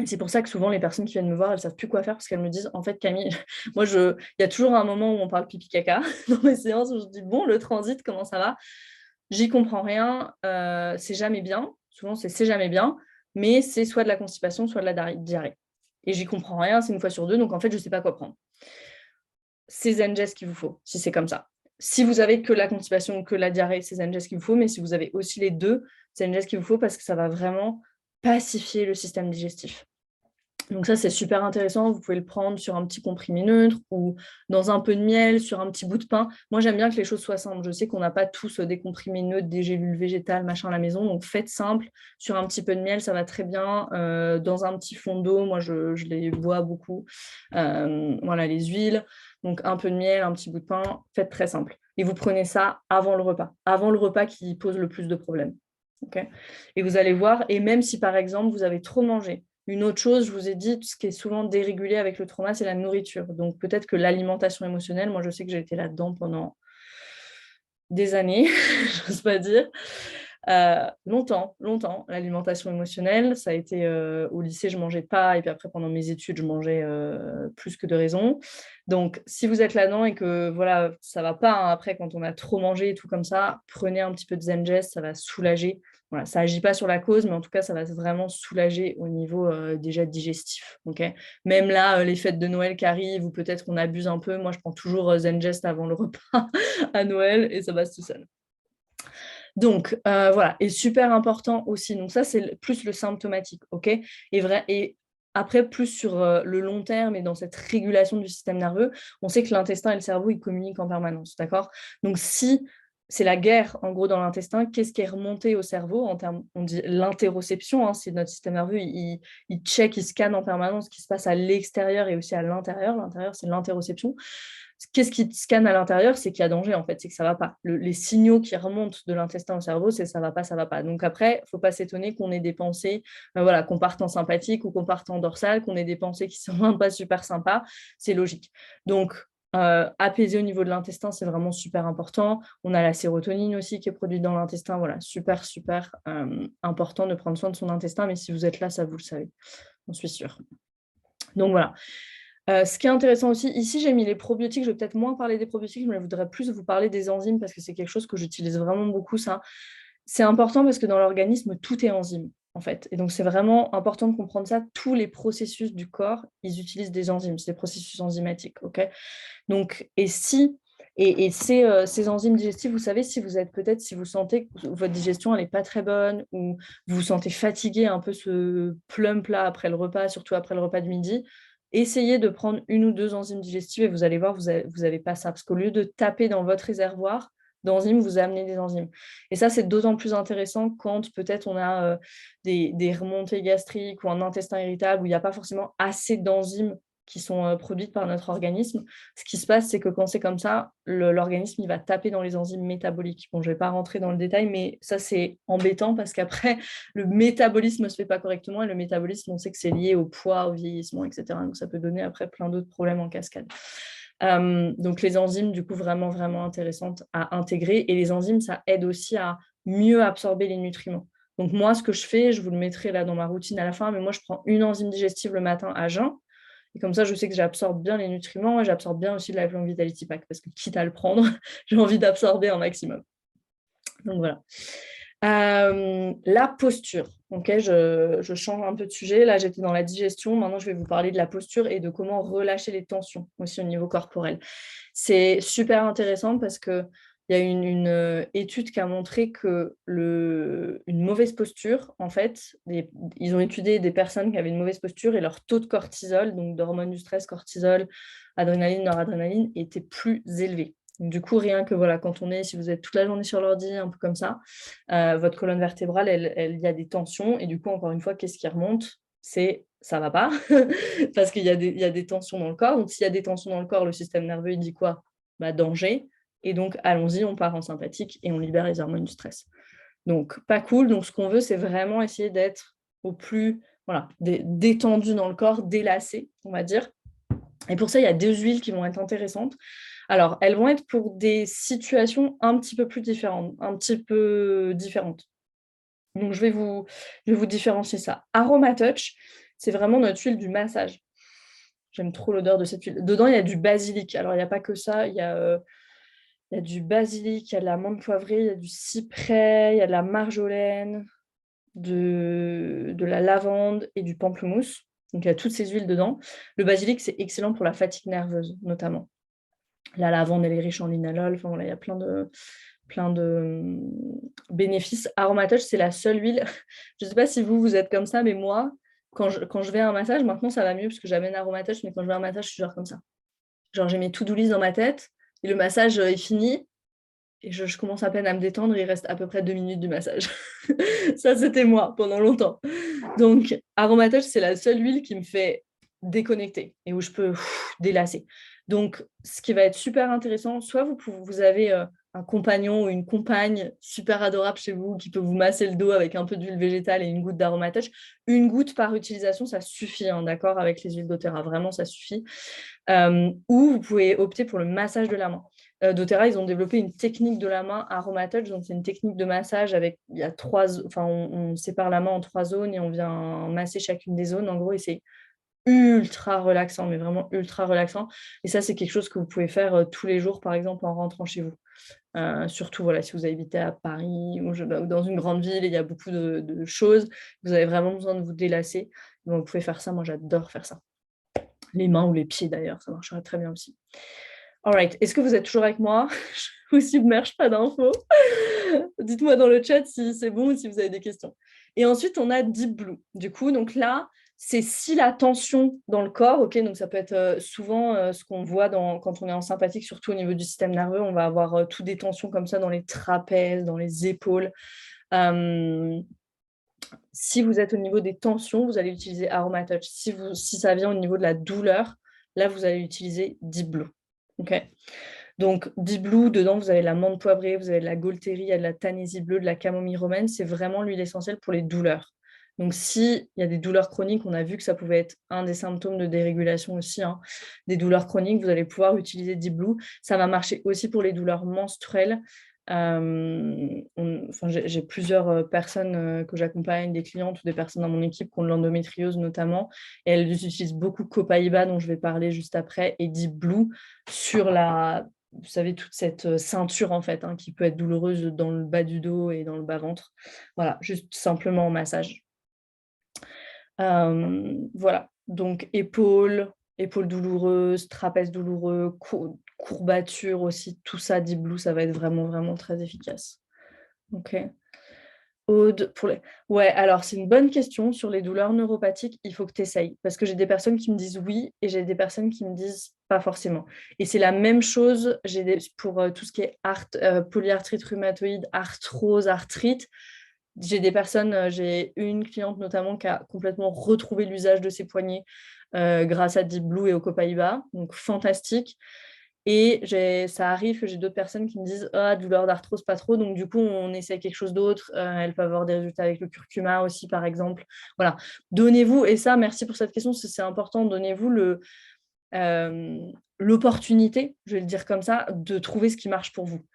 Et c'est pour ça que souvent, les personnes qui viennent me voir, elles ne savent plus quoi faire parce qu'elles me disent, en fait, Camille, moi, il y a toujours un moment où on parle pipi-caca dans mes séances où je dis, bon, le transit, comment ça va? J'y comprends rien, c'est jamais bien. Souvent, c'est jamais bien, mais c'est soit de la constipation, soit de la diarrhée. Et j'y comprends rien, c'est une fois sur deux, donc en fait, je ne sais pas quoi prendre. C'est Zengest qu'il vous faut, si c'est comme ça. Si vous avez que la constipation, que la diarrhée, c'est Zengest qu'il vous faut, mais si vous avez aussi les deux, c'est Zengest qu'il vous faut parce que ça va vraiment pacifier le système digestif. Donc ça, c'est super intéressant. Vous pouvez le prendre sur un petit comprimé neutre ou dans un peu de miel, sur un petit bout de pain. Moi, j'aime bien que les choses soient simples. Je sais qu'on n'a pas tous des comprimés neutres, des gélules végétales, machin à la maison. Donc faites simple. Sur un petit peu de miel, ça va très bien. Dans un petit fond d'eau, moi, je les bois beaucoup. Voilà, les huiles. Donc un peu de miel, un petit bout de pain. Faites très simple. Et vous prenez ça avant le repas. Avant le repas qui pose le plus de problèmes. Okay, et vous allez voir, et même si par exemple vous avez trop mangé, une autre chose, je vous ai dit, ce qui est souvent dérégulé avec le trauma, c'est la nourriture. Donc peut-être que l'alimentation émotionnelle, moi je sais que j'ai été là-dedans pendant des années, j'ose pas dire. Longtemps, l'alimentation émotionnelle. Ça a été au lycée, je mangeais pas, et puis après, pendant mes études, je mangeais plus que de raison. Donc, si vous êtes là-dedans et que voilà, ça va pas, hein, après, quand on a trop mangé et tout comme ça, prenez un petit peu de Zengest, ça va soulager. Voilà, ça agit pas sur la cause, mais en tout cas, ça va vraiment soulager au niveau déjà digestif. Okay, même là, les fêtes de Noël qui arrivent, ou peut-être qu'on abuse un peu, moi, je prends toujours Zengest avant le repas à Noël et ça passe tout seul. Donc, voilà, et super important aussi. Donc ça, c'est plus le symptomatique, OK? Et après, plus sur le long terme et dans cette régulation du système nerveux, on sait que l'intestin et le cerveau, ils communiquent en permanence, d'accord? Donc si c'est la guerre, en gros, dans l'intestin, qu'est-ce qui est remonté au cerveau en termes, on dit l'interoception, hein, c'est notre système nerveux, il check, il scanne en permanence ce qui se passe à l'extérieur et aussi à l'intérieur. L'intérieur, c'est l'interoception. Qu'est-ce qui scanne à l'intérieur? C'est qu'il y a danger, en fait, c'est que ça ne va pas. Les signaux qui remontent de l'intestin au cerveau, c'est ça ne va pas, ça ne va pas. Donc après, il ne faut pas s'étonner qu'on ait des pensées, voilà, qu'on parte en sympathique ou qu'on parte en dorsale, qu'on ait des pensées qui ne sont pas super sympas, c'est logique. Donc, apaiser au niveau de l'intestin, c'est vraiment super important. On a la sérotonine aussi qui est produite dans l'intestin. Voilà, super, super important de prendre soin de son intestin. Mais si vous êtes là, ça, vous le savez, j'en suis sûre. Donc voilà. Ce qui est intéressant aussi, ici j'ai mis les probiotiques, je vais peut-être moins parler des probiotiques, mais je voudrais plus vous parler des enzymes parce que c'est quelque chose que j'utilise vraiment beaucoup, ça. C'est important parce que dans l'organisme, tout est enzyme, en fait. Et donc c'est vraiment important de comprendre ça. Tous les processus du corps, ils utilisent des enzymes, c'est des processus enzymatiques, ok? Donc, ces enzymes digestives, vous savez, si vous êtes peut-être, si vous sentez que votre digestion, elle n'est pas très bonne, ou vous vous sentez fatigué, un peu ce plump là après le repas, surtout après le repas de midi, essayez de prendre une ou deux enzymes digestives et vous allez voir, vous avez pas ça. Parce qu'au lieu de taper dans votre réservoir d'enzymes, vous amenez des enzymes. Et ça, c'est d'autant plus intéressant quand peut-être on a des remontées gastriques ou un intestin irritable où il n'y a pas forcément assez d'enzymes qui sont produites par notre organisme. Ce qui se passe, c'est que quand c'est comme ça, l'organisme il va taper dans les enzymes métaboliques. Bon, je ne vais pas rentrer dans le détail, mais ça, c'est embêtant parce qu'après, le métabolisme ne se fait pas correctement et le métabolisme, on sait que c'est lié au poids, au vieillissement, etc. Donc, ça peut donner après plein d'autres problèmes en cascade. Donc, les enzymes, du coup, vraiment, vraiment intéressantes à intégrer. Et les enzymes, ça aide aussi à mieux absorber les nutriments. Donc, moi, ce que je fais, je vous le mettrai là dans ma routine à la fin, mais moi, je prends une enzyme digestive le matin à jeun. Et comme ça, je sais que j'absorbe bien les nutriments et j'absorbe bien aussi de la Plant Vitality Pack parce que quitte à le prendre, j'ai envie d'absorber un maximum. Donc voilà. La posture. Okay, je change un peu de sujet. Là, j'étais dans la digestion. Maintenant, je vais vous parler de la posture et de comment relâcher les tensions aussi au niveau corporel. C'est super intéressant parce que il y a une étude qui a montré que une mauvaise posture, en fait, ils ont étudié des personnes qui avaient une mauvaise posture et leur taux de cortisol, donc d'hormones du stress, cortisol, adrénaline, noradrénaline, était plus élevé. Donc, du coup, rien que voilà, quand si vous êtes toute la journée sur l'ordi, un peu comme ça, votre colonne vertébrale, il y a des tensions. Et du coup, encore une fois, qu'est-ce qui remonte? C'est ça va pas, parce qu'il y a des tensions dans le corps. Donc, s'il y a des tensions dans le corps, le système nerveux, il dit quoi? Bah, danger. Et donc, allons-y, on part en sympathique et on libère les hormones du stress. Donc, pas cool. Donc, ce qu'on veut, c'est vraiment essayer d'être au plus détendu dans le corps, délassé, on va dire. Et pour ça, il y a deux huiles qui vont être intéressantes. Alors, elles vont être pour des situations un petit peu plus différentes, un petit peu différentes. Donc, je vais vous différencier ça. Aromatouch, c'est vraiment notre huile du massage. J'aime trop l'odeur de cette huile. Dedans, il y a du basilic. Alors, il n'y a pas que ça. Il y a du basilic, il y a de la menthe poivrée, il y a du cyprès, il y a de la marjolaine, de la lavande et du pamplemousse. Donc, il y a toutes ces huiles dedans. Le basilic, c'est excellent pour la fatigue nerveuse, notamment. La lavande, elle est riche en linalol. Enfin, voilà, il y a plein de bénéfices. Aromatouch, c'est la seule huile. Je ne sais pas si vous êtes comme ça, mais moi, quand je vais à un massage, maintenant ça va mieux parce que j'amène Aromatouch, mais quand je vais à un massage, je suis genre comme ça. Genre j'ai mes to-do list dans ma tête et le massage est fini et je commence à peine à me détendre, il reste à peu près 2 minutes du massage. Ça, c'était moi pendant longtemps. Donc, Aromatouch, c'est la seule huile qui me fait déconnecter et où je peux délasser. Donc, ce qui va être super intéressant, soit vous avez un compagnon ou une compagne super adorable chez vous qui peut vous masser le dos avec un peu d'huile végétale et une goutte d'Aromatouch. Une goutte par utilisation, ça suffit, hein, d'accord, avec les huiles doTERRA, vraiment, ça suffit. Ou vous pouvez opter pour le massage de la main. doTERRA, ils ont développé une technique de la main Aromatouch, donc c'est une technique de massage avec, il y a on sépare la main en 3 zones et on vient masser chacune des zones, en gros, et c'est ultra relaxant, mais vraiment ultra relaxant. Et ça, c'est quelque chose que vous pouvez faire tous les jours, par exemple, en rentrant chez vous. Surtout, voilà, si vous habitez à Paris ou dans une grande ville et il y a beaucoup de choses, vous avez vraiment besoin de vous délasser. Donc, vous pouvez faire ça. Moi, j'adore faire ça. Les mains ou les pieds, d'ailleurs, ça marchera très bien aussi. All right. Est-ce que vous êtes toujours avec moi? Je ne vous submerge pas d'infos. Dites-moi dans le chat si c'est bon ou si vous avez des questions. Et ensuite, on a Deep Blue. Du coup, donc là, c'est si la tension dans le corps, ok, donc ça peut être souvent ce qu'on voit quand on est en sympathique, surtout au niveau du système nerveux, on va avoir toutes des tensions comme ça dans les trapèzes, dans les épaules. Si vous êtes au niveau des tensions, vous allez utiliser Aromatouch. Si ça vient au niveau de la douleur, là, vous allez utiliser Deep Blue. Okay. Donc, Deep Blue, dedans, vous avez de la menthe poivrée, vous avez de la gaultérie, il y a de la tanésie bleue, de la camomille romaine. C'est vraiment l'huile essentielle pour les douleurs. Donc, s'il y a des douleurs chroniques, on a vu que ça pouvait être un des symptômes de dérégulation aussi, hein, des douleurs chroniques, vous allez pouvoir utiliser Deep Blue. Ça va marcher aussi pour les douleurs menstruelles. J'ai plusieurs personnes que j'accompagne, des clientes ou des personnes dans mon équipe qui ont de l'endométriose notamment, et elles utilisent beaucoup Copaiba, dont je vais parler juste après, et Deep Blue sur vous savez, toute cette ceinture en fait, hein, qui peut être douloureuse dans le bas du dos et dans le bas-ventre. Voilà, juste simplement en massage. Voilà, donc épaules douloureuses, trapèzes douloureux, courbatures aussi, tout ça, Deep Blue, ça va être vraiment, vraiment très efficace. Ok. Aude, Ouais, alors c'est une bonne question sur les douleurs neuropathiques, il faut que tu essayes. Parce que j'ai des personnes qui me disent oui et j'ai des personnes qui me disent pas forcément. Et c'est la même chose pour tout ce qui est polyarthrite rhumatoïde, arthrose, arthrite. J'ai une cliente notamment qui a complètement retrouvé l'usage de ses poignets grâce à Deep Blue et au Copaiba, donc fantastique. Et ça arrive que j'ai d'autres personnes qui me disent ah, douleur d'arthrose, pas trop. Donc, du coup, on essaie quelque chose d'autre. Elles peuvent avoir des résultats avec le curcuma aussi, par exemple. Voilà. Donnez-vous, et ça, merci pour cette question, c'est important, donnez-vous l'opportunité, je vais le dire comme ça, de trouver ce qui marche pour vous.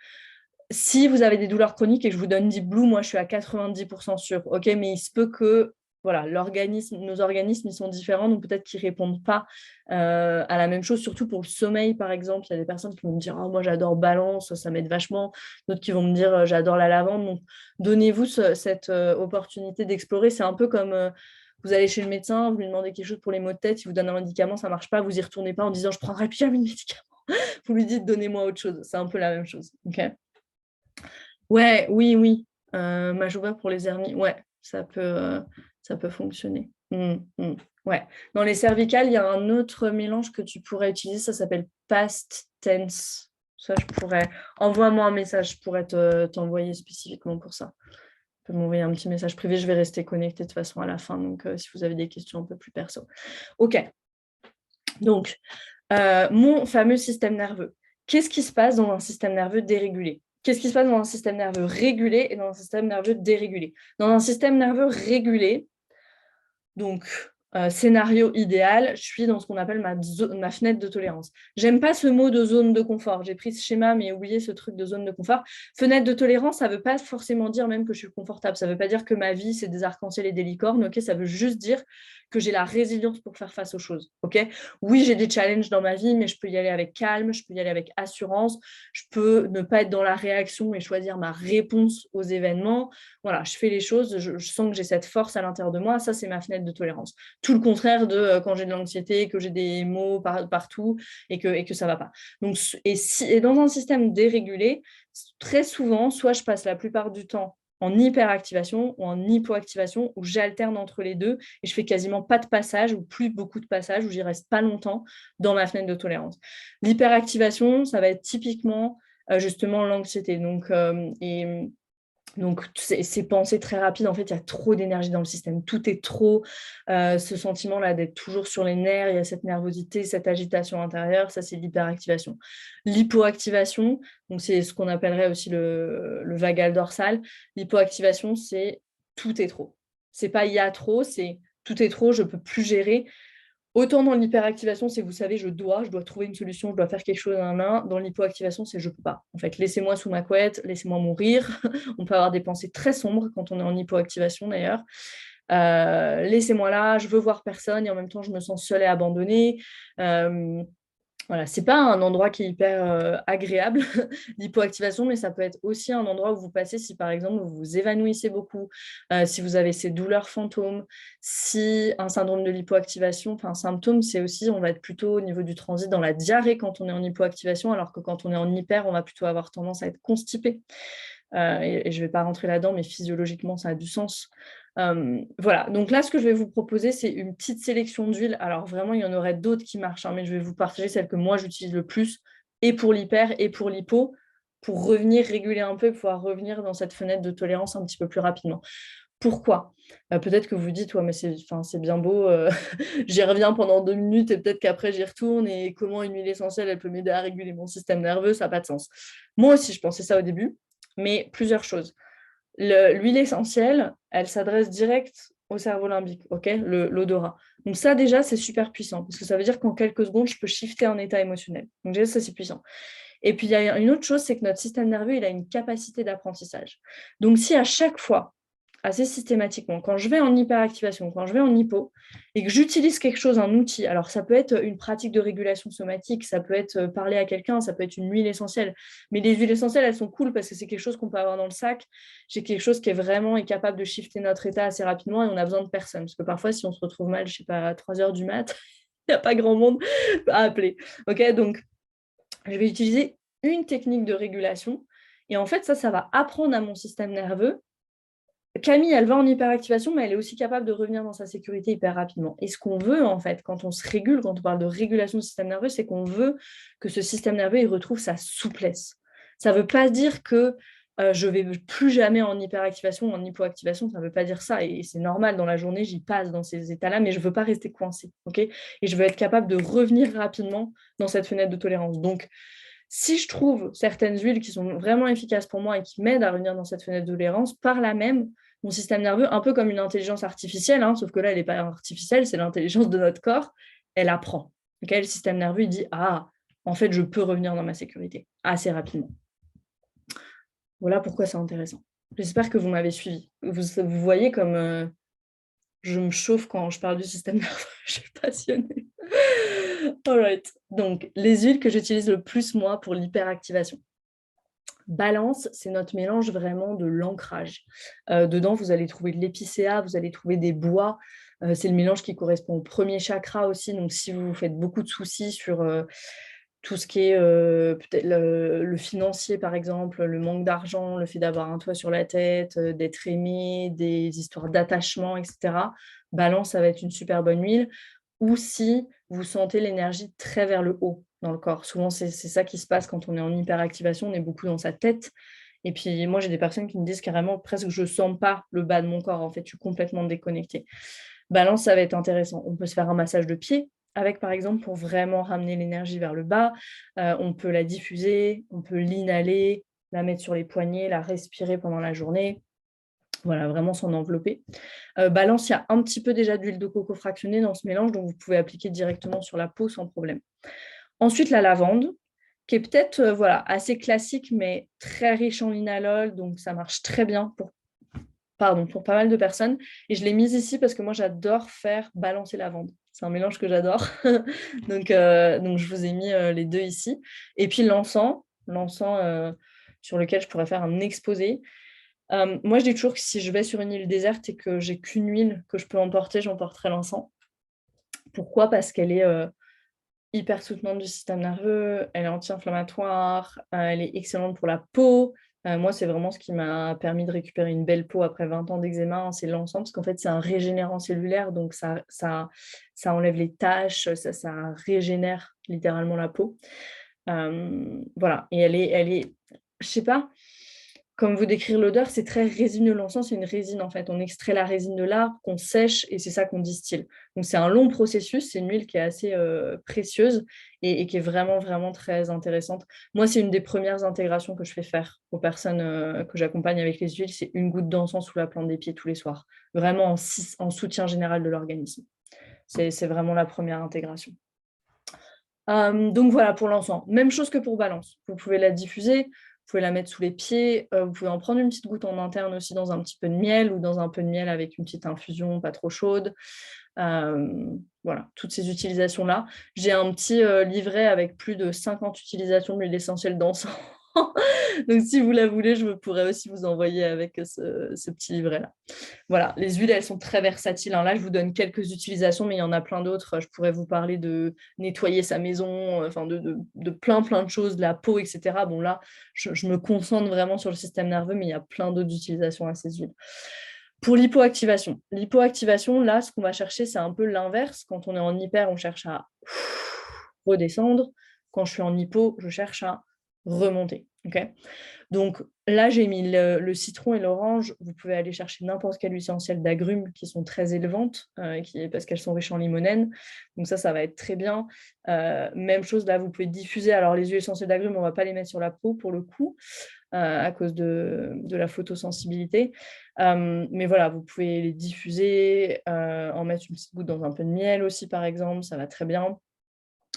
Si vous avez des douleurs chroniques et que je vous donne Deep Blue, moi, je suis à 90% sûre. OK, mais il se peut que voilà, nos organismes, ils sont différents, donc peut-être qu'ils ne répondent pas à la même chose, surtout pour le sommeil, par exemple. Il y a des personnes qui vont me dire oh, moi, j'adore Balance, ça m'aide vachement. D'autres qui vont me dire j'adore la lavande. Donc, donnez-vous cette opportunité d'explorer. C'est un peu comme vous allez chez le médecin, vous lui demandez quelque chose pour les maux de tête, il vous donne un médicament, ça ne marche pas, vous n'y retournez pas en disant je prendrai plus jamais de médicament. Vous lui dites donnez-moi autre chose. C'est un peu la même chose. OK. Ouais, oui. Majoba pour les hernies, ouais, ça peut fonctionner. Ouais. Dans les cervicales, il y a un autre mélange que tu pourrais utiliser, ça s'appelle past tense. Ça, envoie-moi un message, je pourrais t'envoyer spécifiquement pour ça. Tu peux m'envoyer un petit message privé, je vais rester connectée de toute façon à la fin, donc si vous avez des questions un peu plus perso. Ok. Donc, mon fameux système nerveux. Qu'est-ce qui se passe dans un système nerveux dérégulé? Qu'est-ce qui se passe dans un système nerveux régulé et dans un système nerveux dérégulé? Dans un système nerveux régulé, donc scénario idéal, je suis dans ce qu'on appelle ma fenêtre de tolérance. J'aime pas ce mot de zone de confort. J'ai pris ce schéma, mais oublié ce truc de zone de confort. Fenêtre de tolérance, ça veut pas forcément dire même que je suis confortable. Ça veut pas dire que ma vie, c'est des arcs-en-ciel et des licornes. Ok, ça veut juste dire que j'ai la résilience pour faire face aux choses. Ok, oui, j'ai des challenges dans ma vie, mais je peux y aller avec calme, je peux y aller avec assurance, je peux ne pas être dans la réaction et choisir ma réponse aux événements. Voilà, je fais les choses, je sens que j'ai cette force à l'intérieur de moi. Ça, c'est ma fenêtre de tolérance. Tout le contraire de quand j'ai de l'anxiété, que j'ai des maux partout et que ça ne va pas. Donc, et dans un système dérégulé, très souvent, soit je passe la plupart du temps en hyperactivation ou en hypoactivation, où j'alterne entre les deux et je fais quasiment pas de passage ou plus beaucoup de passages, où j'y reste pas longtemps dans ma fenêtre de tolérance. L'hyperactivation, ça va être typiquement justement l'anxiété. Donc, ces pensées très rapides, en fait, il y a trop d'énergie dans le système. Tout est trop, ce sentiment-là d'être toujours sur les nerfs, il y a cette nervosité, cette agitation intérieure, ça, c'est l'hyperactivation. L'hypoactivation, donc c'est ce qu'on appellerait aussi le vagal dorsal. L'hypoactivation, c'est tout est trop. C'est pas il y a trop, c'est tout est trop, je peux plus gérer. Autant dans l'hyperactivation, c'est vous savez, je dois trouver une solution, je dois faire quelque chose dans la main. Dans l'hypoactivation, c'est je peux pas. En fait, laissez-moi sous ma couette, laissez-moi mourir. On peut avoir des pensées très sombres quand on est en hypoactivation d'ailleurs. Laissez-moi là, je veux voir personne et en même temps, je me sens seule et abandonnée. Voilà, c'est pas un endroit qui est hyper agréable, l'hypoactivation, mais ça peut être aussi un endroit où vous passez si, par exemple, vous vous évanouissez beaucoup, si vous avez ces douleurs fantômes, si un syndrome de l'hypoactivation, enfin, un symptôme, c'est aussi, on va être plutôt au niveau du transit dans la diarrhée quand on est en hypoactivation, alors que quand on est en hyper, on va plutôt avoir tendance à être constipé. Et je ne vais pas rentrer là-dedans, mais physiologiquement, ça a du sens. Voilà, donc là, ce que je vais vous proposer, c'est une petite sélection d'huiles. Alors vraiment, il y en aurait d'autres qui marchent, hein, mais je vais vous partager celles que moi, j'utilise le plus, et pour l'hyper, et pour l'hypo, pour revenir réguler un peu et pouvoir revenir dans cette fenêtre de tolérance un petit peu plus rapidement. Pourquoi peut-être que vous dites, ouais, mais c'est bien beau, j'y reviens pendant 2 minutes et peut-être qu'après j'y retourne et comment une huile essentielle, elle peut m'aider à réguler mon système nerveux, ça n'a pas de sens. Moi aussi, je pensais ça au début, mais plusieurs choses. L'huile essentielle, elle s'adresse direct au cerveau limbique, l'odorat. Donc ça, déjà, c'est super puissant, parce que ça veut dire qu'en quelques secondes, je peux shifter un état émotionnel. Donc déjà, ça, c'est puissant. Et puis, il y a une autre chose, c'est que notre système nerveux, il a une capacité d'apprentissage. Donc si à chaque fois, assez systématiquement, quand je vais en hyperactivation, quand je vais en hypo, et que j'utilise quelque chose, un outil, alors ça peut être une pratique de régulation somatique, ça peut être parler à quelqu'un, ça peut être une huile essentielle, mais les huiles essentielles, elles sont cool parce que c'est quelque chose qu'on peut avoir dans le sac, j'ai quelque chose qui est vraiment capable de shifter notre état assez rapidement et on a besoin de personne, parce que parfois, si on se retrouve mal, je sais pas, à 3 heures du mat', il n'y a pas grand monde à appeler. Donc, je vais utiliser une technique de régulation, et en fait, ça va apprendre à mon système nerveux. Camille, elle va en hyperactivation, mais elle est aussi capable de revenir dans sa sécurité hyper rapidement. Et ce qu'on veut, en fait, quand on se régule, quand on parle de régulation du système nerveux, c'est qu'on veut que ce système nerveux il retrouve sa souplesse. Ça ne veut pas dire que je ne vais plus jamais en hyperactivation ou en hypoactivation, ça ne veut pas dire ça. Et c'est normal, dans la journée, j'y passe dans ces états-là, mais je ne veux pas rester coincée. Et je veux être capable de revenir rapidement dans cette fenêtre de tolérance. Donc, si je trouve certaines huiles qui sont vraiment efficaces pour moi et qui m'aident à revenir dans cette fenêtre de tolérance, par là même, mon système nerveux, un peu comme une intelligence artificielle, hein, sauf que là, elle n'est pas artificielle, c'est l'intelligence de notre corps, elle apprend. Le système nerveux, il dit « Ah, en fait, je peux revenir dans ma sécurité assez rapidement. » Voilà pourquoi c'est intéressant. J'espère que vous m'avez suivi. Vous voyez comme je me chauffe quand je parle du système nerveux, je suis passionnée. Alright. Donc, les huiles que j'utilise le plus, moi, pour l'hyperactivation. Balance, c'est notre mélange vraiment de l'ancrage. Dedans, vous allez trouver de l'épicéa, vous allez trouver des bois. C'est le mélange qui correspond au premier chakra aussi. Donc, si vous vous faites beaucoup de soucis sur tout ce qui est peut-être le financier, par exemple, le manque d'argent, le fait d'avoir un toit sur la tête, d'être aimé, des histoires d'attachement, etc., Balance, ça va être une super bonne huile. Ou si vous sentez l'énergie très vers le haut dans le corps. Souvent, c'est ça qui se passe quand on est en hyperactivation, on est beaucoup dans sa tête. Et puis, moi, j'ai des personnes qui me disent carrément presque que je ne sens pas le bas de mon corps. En fait, je suis complètement déconnectée. Balance, ça va être intéressant. On peut se faire un massage de pied avec, par exemple, pour vraiment ramener l'énergie vers le bas. On peut la diffuser, on peut l'inhaler, la mettre sur les poignets, la respirer pendant la journée. Voilà, vraiment s'en envelopper. Balance, il y a un petit peu déjà d'huile de coco fractionnée dans ce mélange, donc vous pouvez appliquer directement sur la peau sans problème. Ensuite, la lavande, qui est peut-être assez classique, mais très riche en linalol, donc ça marche très bien pour pas mal de personnes. Et je l'ai mise ici parce que moi, j'adore faire balancer lavande. C'est un mélange que j'adore. donc, je vous ai mis les deux ici. Et puis l'encens sur lequel je pourrais faire un exposé. Moi, je dis toujours que si je vais sur une île déserte et que j'ai qu'une huile que je peux emporter, j'emporterai l'encens. Pourquoi ? Parce qu'elle est hyper soutenante du système nerveux, elle est anti-inflammatoire, elle est excellente pour la peau, Moi, c'est vraiment ce qui m'a permis de récupérer une belle peau après 20 ans d'eczéma, hein, c'est l'encens, parce qu'en fait, c'est un régénérant cellulaire, donc ça enlève les taches, ça régénère littéralement la peau. Voilà, et elle est je sais pas comme vous décrire l'odeur, c'est très résineux. L'encens, c'est une résine, en fait. On extrait la résine de l'arbre, qu'on sèche et c'est ça qu'on distille. Donc c'est un long processus, c'est une huile qui est assez, précieuse et qui est vraiment, vraiment très intéressante. Moi, c'est une des premières intégrations que je fais faire aux personnes, que j'accompagne avec les huiles, c'est une goutte d'encens sous la plante des pieds tous les soirs, vraiment en soutien général de l'organisme. C'est vraiment la première intégration. Donc voilà pour l'encens. Même chose que pour balance. Vous pouvez la diffuser, vous pouvez la mettre sous les pieds, vous pouvez en prendre une petite goutte en interne aussi dans un petit peu de miel ou dans un peu de miel avec une petite infusion pas trop chaude. Voilà, toutes ces utilisations-là. J'ai un petit, livret avec plus de 50 utilisations de l'huile essentielle d'encens. Donc si vous la voulez, je pourrais aussi vous envoyer avec ce petit livret-là. Voilà, les huiles, elles sont très versatiles, hein. Là, je vous donne quelques utilisations, mais il y en a plein d'autres. Je pourrais vous parler de nettoyer sa maison, enfin de plein, plein de choses, de la peau, et cetera. Bon, là, je me concentre vraiment sur le système nerveux, mais il y a plein d'autres utilisations à ces huiles. Pour l'hypoactivation. L'hypoactivation, là, ce qu'on va chercher, c'est un peu l'inverse. Quand on est en hyper, on cherche à redescendre. Quand je suis en hypo, je cherche à remonter. OK? Donc là, j'ai mis le citron et l'orange. Vous pouvez aller chercher n'importe quelle huile essentielle d'agrumes qui sont très élevantes, parce qu'elles sont riches en limonène. Donc ça va être très bien. Même chose, là, vous pouvez diffuser. Alors les huiles essentielles d'agrumes, on ne va pas les mettre sur la peau pour le coup, à cause de la photosensibilité. Mais voilà, vous pouvez les diffuser, en mettre une petite goutte dans un peu de miel aussi, par exemple, ça va très bien.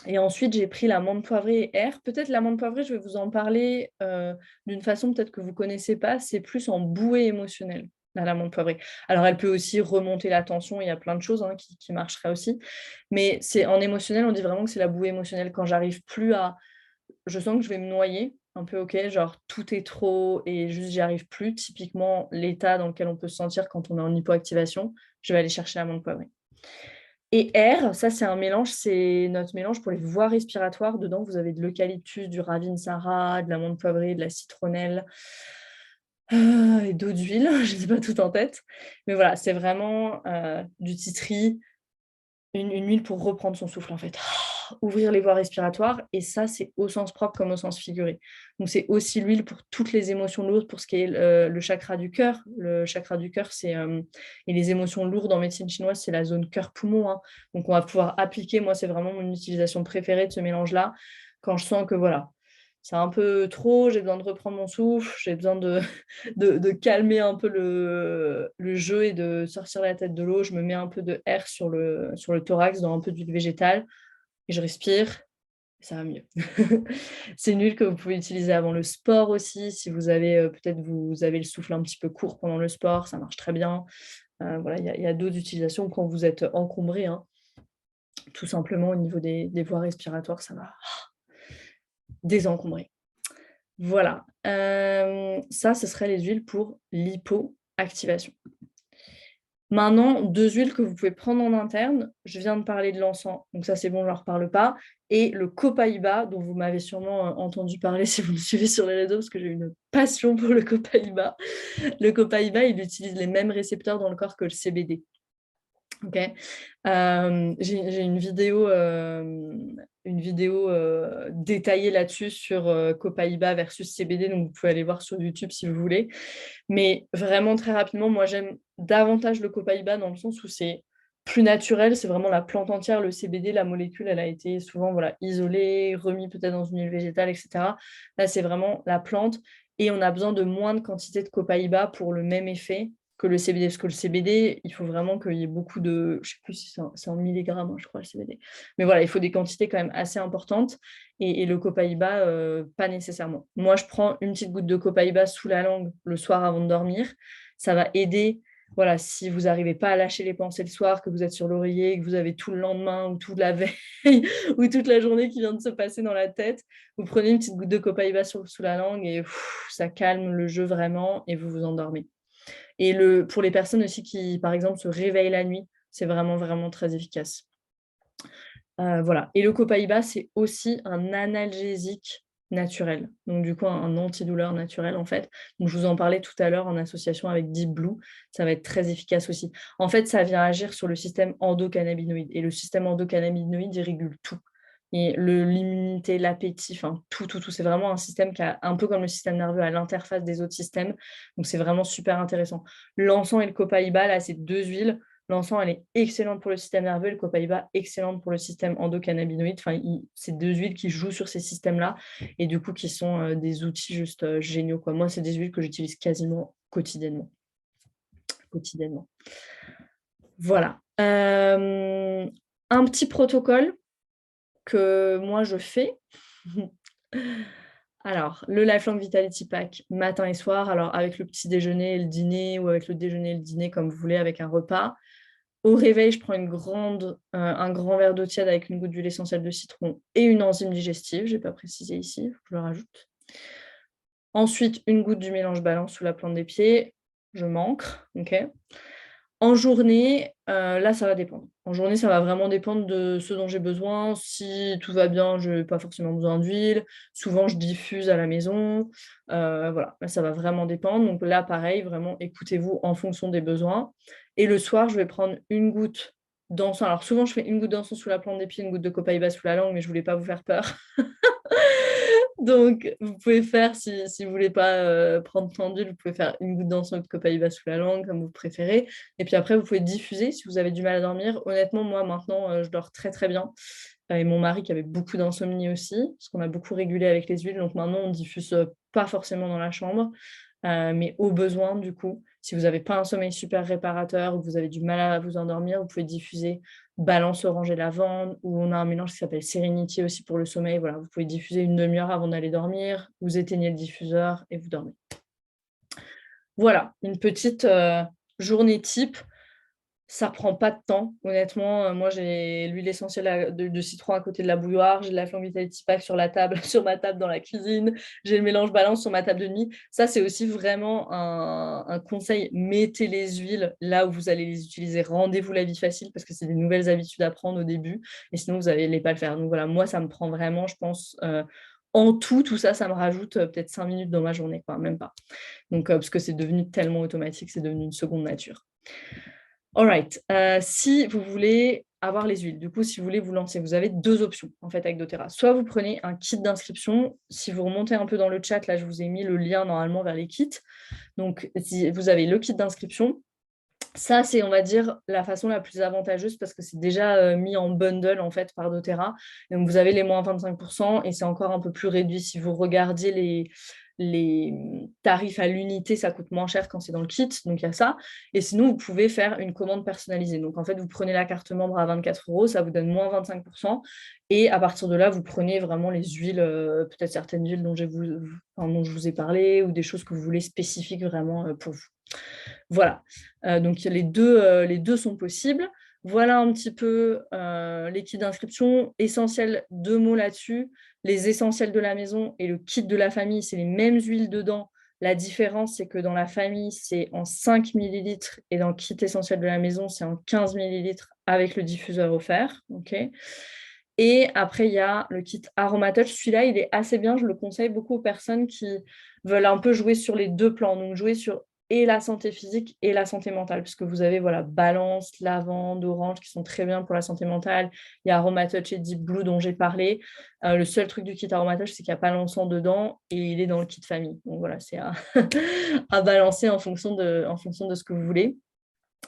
Et ensuite, j'ai pris l'amande poivrée et air. Peut-être l'amande poivrée, je vais vous en parler, d'une façon peut-être que vous ne connaissez pas, c'est plus en bouée émotionnelle, l'amande poivrée. Alors elle peut aussi remonter la tension, il y a plein de choses, hein, qui marcheraient aussi. Mais c'est en émotionnel, on dit vraiment que c'est la bouée émotionnelle quand j'arrive plus à je sens que je vais me noyer, un peu, OK, genre tout est trop et juste j'y arrive plus. Typiquement, l'état dans lequel on peut se sentir quand on est en hypoactivation, je vais aller chercher l'amande poivrée. Et R, ça c'est un mélange, c'est notre mélange pour les voies respiratoires. Dedans, vous avez de l'eucalyptus, du ravintsara, de l'amande poivrée, de la citronnelle, et d'autres huiles, je les ai pas toutes en tête. Mais voilà, c'est vraiment, du titri, une huile pour reprendre son souffle, en fait. Ouvrir les voies respiratoires et ça, c'est au sens propre comme au sens figuré. Donc c'est aussi l'huile pour toutes les émotions lourdes, pour ce qui est, le chakra du cœur. Le chakra du cœur, c'est, et les émotions lourdes en médecine chinoise, c'est la zone cœur-poumon, hein. Donc on va pouvoir appliquer, moi, c'est vraiment mon utilisation préférée de ce mélange-là, quand je sens que voilà, c'est un peu trop, j'ai besoin de reprendre mon souffle, j'ai besoin de de calmer un peu le jeu et de sortir la tête de l'eau. Je me mets un peu de air sur le thorax dans un peu d'huile végétale et je respire et ça va mieux. C'est une huile que vous pouvez utiliser avant le sport aussi, si vous avez, peut-être vous avez le souffle un petit peu court pendant le sport, ça marche très bien. Voilà, il y a d'autres utilisations quand vous êtes encombré, hein. Tout simplement au niveau des voies respiratoires, ça va désencombrer. Voilà, ça, ce serait les huiles pour l'hypoactivation. Maintenant, 2 huiles que vous pouvez prendre en interne. Je viens de parler de l'encens, donc ça, c'est bon, je n'en reparle pas et le copaïba dont vous m'avez sûrement, entendu parler si vous me suivez sur les réseaux parce que j'ai une passion pour le copaïba. Le copaïba, il utilise les mêmes récepteurs dans le corps que le CBD. OK. J'ai une vidéo, détaillée là-dessus sur, Copaiba versus CBD, donc vous pouvez aller voir sur YouTube si vous voulez. Mais vraiment très rapidement, moi j'aime davantage le Copaiba dans le sens où c'est plus naturel, c'est vraiment la plante entière. Le CBD, la molécule, elle a été souvent, voilà, isolée, remis peut-être dans une huile végétale et cetera. Là, c'est vraiment la plante et on a besoin de moins de quantité de Copaiba pour le même effet que le CBD. Parce que le CBD, il faut vraiment qu'il y ait beaucoup de je sais plus si c'est en milligrammes, hein, je crois, le CBD. Mais voilà, il faut des quantités quand même assez importantes et le Copaiba, pas nécessairement. Moi, je prends une petite goutte de Copaiba sous la langue le soir avant de dormir. Ça va aider, voilà, si vous n'arrivez pas à lâcher les pensées le soir, que vous êtes sur l'oreiller, que vous avez tout le lendemain ou toute la veille ou toute la journée qui vient de se passer dans la tête, vous prenez une petite goutte de Copaiba sous la langue et ça calme le jeu vraiment et vous vous endormez. Et pour les personnes aussi qui, par exemple, se réveillent la nuit, c'est vraiment, vraiment très efficace. Voilà et le Copaiba, c'est aussi un analgésique naturel. Donc du coup, un antidouleur naturel, en fait. Donc je vous en parlais tout à l'heure en association avec Deep Blue, ça va être très efficace aussi. En fait, ça vient agir sur le système endocannabinoïde et le système endocannabinoïde, il régule tout et l'immunité, l'appétit, enfin tout, tout, tout. C'est vraiment un système qui a un peu comme le système nerveux à l'interface des autres systèmes, donc c'est vraiment super intéressant. L'encens et le copaïba, là, c'est 2 huiles. L'encens, elle est excellente pour le système nerveux, le copaïba, excellente pour le système endocannabinoïde. Enfin, c'est 2 huiles qui jouent sur ces systèmes-là et du coup qui sont, des outils juste, géniaux, quoi. Moi, c'est des huiles que j'utilise quasiment quotidiennement. Quotidiennement. Voilà. Un petit protocole que moi je fais. Alors, le Lifelong Vitality Pack matin et soir, alors avec le petit déjeuner et le dîner ou avec le déjeuner et le dîner comme vous voulez, avec un repas. Au réveil, je prends un grand verre d'eau tiède avec une goutte d'huile essentielle de citron et une enzyme digestive, je n'ai pas précisé ici, faut que je le rajoute. Ensuite, une goutte du mélange balance sous la plante des pieds, je m'ancre, OK. En journée, là, ça va dépendre. En journée, ça va vraiment dépendre de ce dont j'ai besoin. Si tout va bien, je n'ai pas forcément besoin d'huile. Souvent, je diffuse à la maison. Voilà, là, ça va vraiment dépendre. Donc là, pareil, vraiment, écoutez-vous en fonction des besoins. Et le soir, je vais prendre une goutte d'encens. Alors souvent, je fais une goutte d'encens sous la plante des pieds, une goutte de copaïba sous la langue, mais je ne voulais pas vous faire peur. Donc, vous pouvez faire, si vous ne voulez pas prendre tant d'huile, vous pouvez faire une goutte d'encens de copaïba sous la langue, comme vous préférez. Et puis après, vous pouvez diffuser si vous avez du mal à dormir. Honnêtement, moi, maintenant, je dors très, très bien. Et mon mari qui avait beaucoup d'insomnie aussi, parce qu'on a beaucoup régulé avec les huiles. Donc maintenant, on ne diffuse pas forcément dans la chambre, mais au besoin, du coup, si vous n'avez pas un sommeil super réparateur ou que vous avez du mal à vous endormir, vous pouvez diffuser balance orange et lavande, ou on a un mélange qui s'appelle Serenity aussi pour le sommeil. Voilà, vous pouvez diffuser une demi-heure avant d'aller dormir, vous éteignez le diffuseur et vous dormez. Voilà, une petite journée type. Ça prend pas de temps, honnêtement. Moi, j'ai l'huile essentielle de citron à côté de la bouilloire, j'ai de la Flamme Vitality Pack sur la table, sur ma table dans la cuisine, j'ai le mélange balance sur ma table de nuit. Ça, c'est aussi vraiment un conseil. Mettez les huiles là où vous allez les utiliser. Rendez-vous la vie facile parce que c'est des nouvelles habitudes à prendre au début et sinon, vous n'allez pas le faire. Donc voilà, moi, ça me prend vraiment, je pense, en tout ça, ça me rajoute peut-être 5 minutes dans ma journée, quoi, même pas. Donc, parce que c'est devenu tellement automatique, c'est devenu une seconde nature. Alright, si vous voulez avoir les huiles, du coup, si vous voulez vous lancer, vous avez 2 options, en fait, avec doTERRA. Soit vous prenez un kit d'inscription. Si vous remontez un peu dans le chat, là, je vous ai mis le lien normalement vers les kits. Donc, si vous avez le kit d'inscription, ça, c'est, on va dire, la façon la plus avantageuse parce que c'est déjà, mis en bundle, en fait, par doTERRA. Donc vous avez les moins 25 et c'est encore un peu plus réduit. Si vous regardiez les tarifs à l'unité, ça coûte moins cher quand c'est dans le kit, donc il y a ça. Et sinon, vous pouvez faire une commande personnalisée. Donc en fait, vous prenez la carte membre à 24 €, ça vous donne moins 25 et à partir de là, vous prenez vraiment les huiles, peut-être certaines huiles dont je vous ai parlé ou des choses que vous voulez spécifiques vraiment, pour vous. Voilà, donc les 2 sont possibles. Voilà un petit peu, les kits d'inscription. Essentiel, 2 mots là-dessus. Les essentiels de la maison et le kit de la famille, c'est les mêmes huiles dedans. La différence, c'est que dans la famille, c'est en 5 millilitres et dans le kit essentiel de la maison, c'est en 15 millilitres avec le diffuseur offert. OK. Et après, il y a le kit Aromatouch. Celui-là, il est assez bien. Je le conseille beaucoup aux personnes qui veulent un peu jouer sur les 2 plans. Donc, jouer sur et la santé physique et la santé mentale, puisque vous avez voilà, balance, lavande, orange, qui sont très bien pour la santé mentale. Il y a Aromatouch et Deep Blue dont j'ai parlé. Le seul truc du kit Aromatouch, c'est qu'il n'y a pas l'encens dedans et il est dans le kit famille. Donc voilà, c'est à, à balancer en fonction de ce que vous voulez.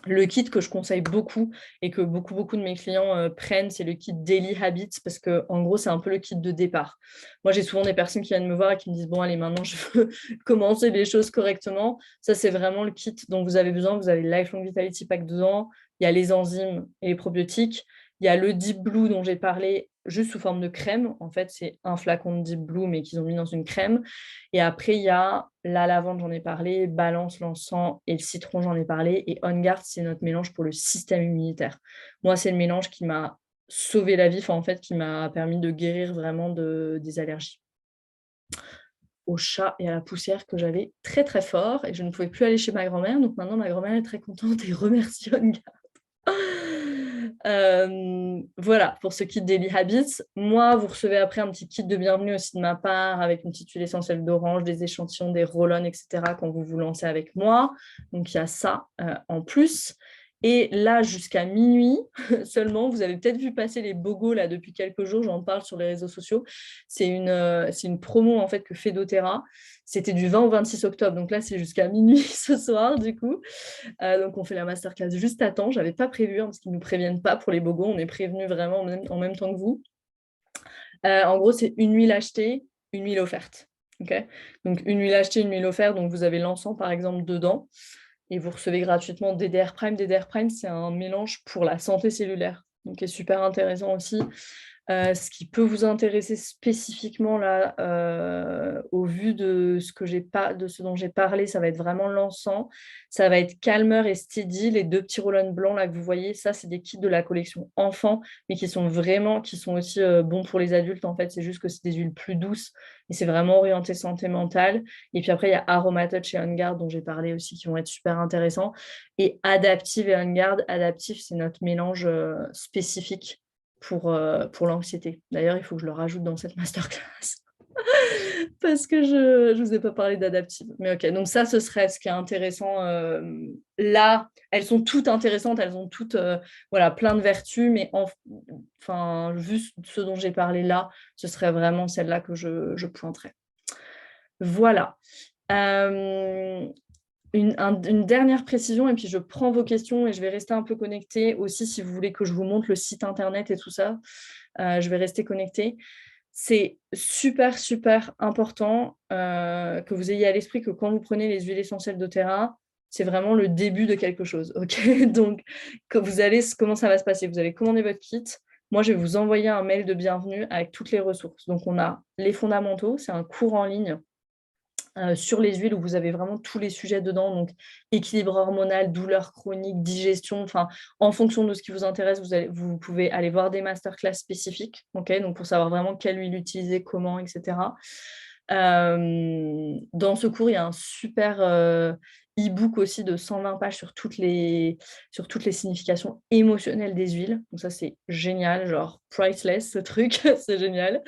Le kit que je conseille beaucoup et que beaucoup de mes clients prennent, c'est le kit Daily Habits parce qu'en gros, c'est un peu le kit de départ. Moi, j'ai souvent des personnes qui viennent me voir et qui me disent « Bon, allez, maintenant, je veux commencer les choses correctement. » Ça, c'est vraiment le kit dont vous avez besoin. Vous avez le Lifelong Vitality Pack dedans. Il y a les enzymes et les probiotiques. Il y a le Deep Blue dont j'ai parlé, juste sous forme de crème. En fait, c'est un flacon de Deep Blue, mais qu'ils ont mis dans une crème. Et après, il y a la lavande, j'en ai parlé, balance, l'encens et le citron, j'en ai parlé. Et On Guard, c'est notre mélange pour le système immunitaire. Moi, c'est le mélange qui m'a sauvé la vie, enfin, en fait, qui m'a permis de guérir vraiment des allergies au chat et à la poussière que j'avais très, très fort. Et je ne pouvais plus aller chez ma grand-mère. Donc maintenant, ma grand-mère est très contente et remercie On Guard. Voilà, pour ce kit Daily Habits. Moi, vous recevez après un petit kit de bienvenue aussi de ma part, avec une petite huile essentielle d'orange, des échantillons, des roll-on, etc. quand vous vous lancez avec moi. Donc, il y a ça en plus. Et là, jusqu'à minuit seulement, vous avez peut-être vu passer les bogos là depuis quelques jours, j'en parle sur les réseaux sociaux. C'est une promo en fait que fait doTERRA. C'était du 20 au 26 octobre, donc là c'est jusqu'à minuit ce soir du coup. Donc on fait la masterclass juste à temps. J'avais pas prévu parce qu'ils nous préviennent pas pour les bogos, on est prévenus vraiment en même temps que vous. En gros, c'est une huile achetée, une huile offerte. Okay, donc une huile achetée, une huile offerte, donc vous avez l'encens par exemple dedans et vous recevez gratuitement DDR Prime. DDR Prime, c'est un mélange pour la santé cellulaire, donc qui est super intéressant aussi. Ce qui peut vous intéresser spécifiquement là, au vu de ce dont j'ai parlé, ça va être vraiment l'encens, ça va être Calmer et Steady, les deux petits roll-on blancs là que vous voyez, ça c'est des kits de la collection enfants, mais qui sont aussi bons pour les adultes en fait, c'est juste que c'est des huiles plus douces et c'est vraiment orienté santé mentale. Et puis après il y a Aromatouch et On Guard dont j'ai parlé aussi qui vont être super intéressants, et Adaptive et On Guard. Adaptive, c'est notre mélange spécifique pour l'anxiété. D'ailleurs, il faut que je le rajoute dans cette masterclass parce que je ne vous ai pas parlé d'adaptive. Mais ok, donc ça, ce serait ce qui est intéressant. Là, elles sont toutes intéressantes, elles ont toutes voilà, plein de vertus, mais enfin, vu ce dont j'ai parlé là, ce serait vraiment celle-là que je pointerais. Voilà. Une dernière précision, et puis je prends vos questions et je vais rester un peu connectée aussi si vous voulez que je vous montre le site internet et tout ça. Je vais rester connectée. C'est super, super important que vous ayez à l'esprit que quand vous prenez les huiles essentielles doTERRA, c'est vraiment le début de quelque chose. Okay, donc, comment ça va se passer? Vous allez commander votre kit. Moi, je vais vous envoyer un mail de bienvenue avec toutes les ressources. Donc, on a les fondamentaux, c'est un cours en ligne sur les huiles où vous avez vraiment tous les sujets dedans, donc équilibre hormonal, douleur chronique, digestion, enfin, en fonction de ce qui vous intéresse, vous pouvez aller voir des masterclass spécifiques, okay, donc pour savoir vraiment quelle huile utiliser, comment, etc. Dans ce cours, il y a un super e-book aussi de 120 pages sur toutes les significations émotionnelles des huiles. Donc ça, c'est génial, genre priceless ce truc, c'est génial.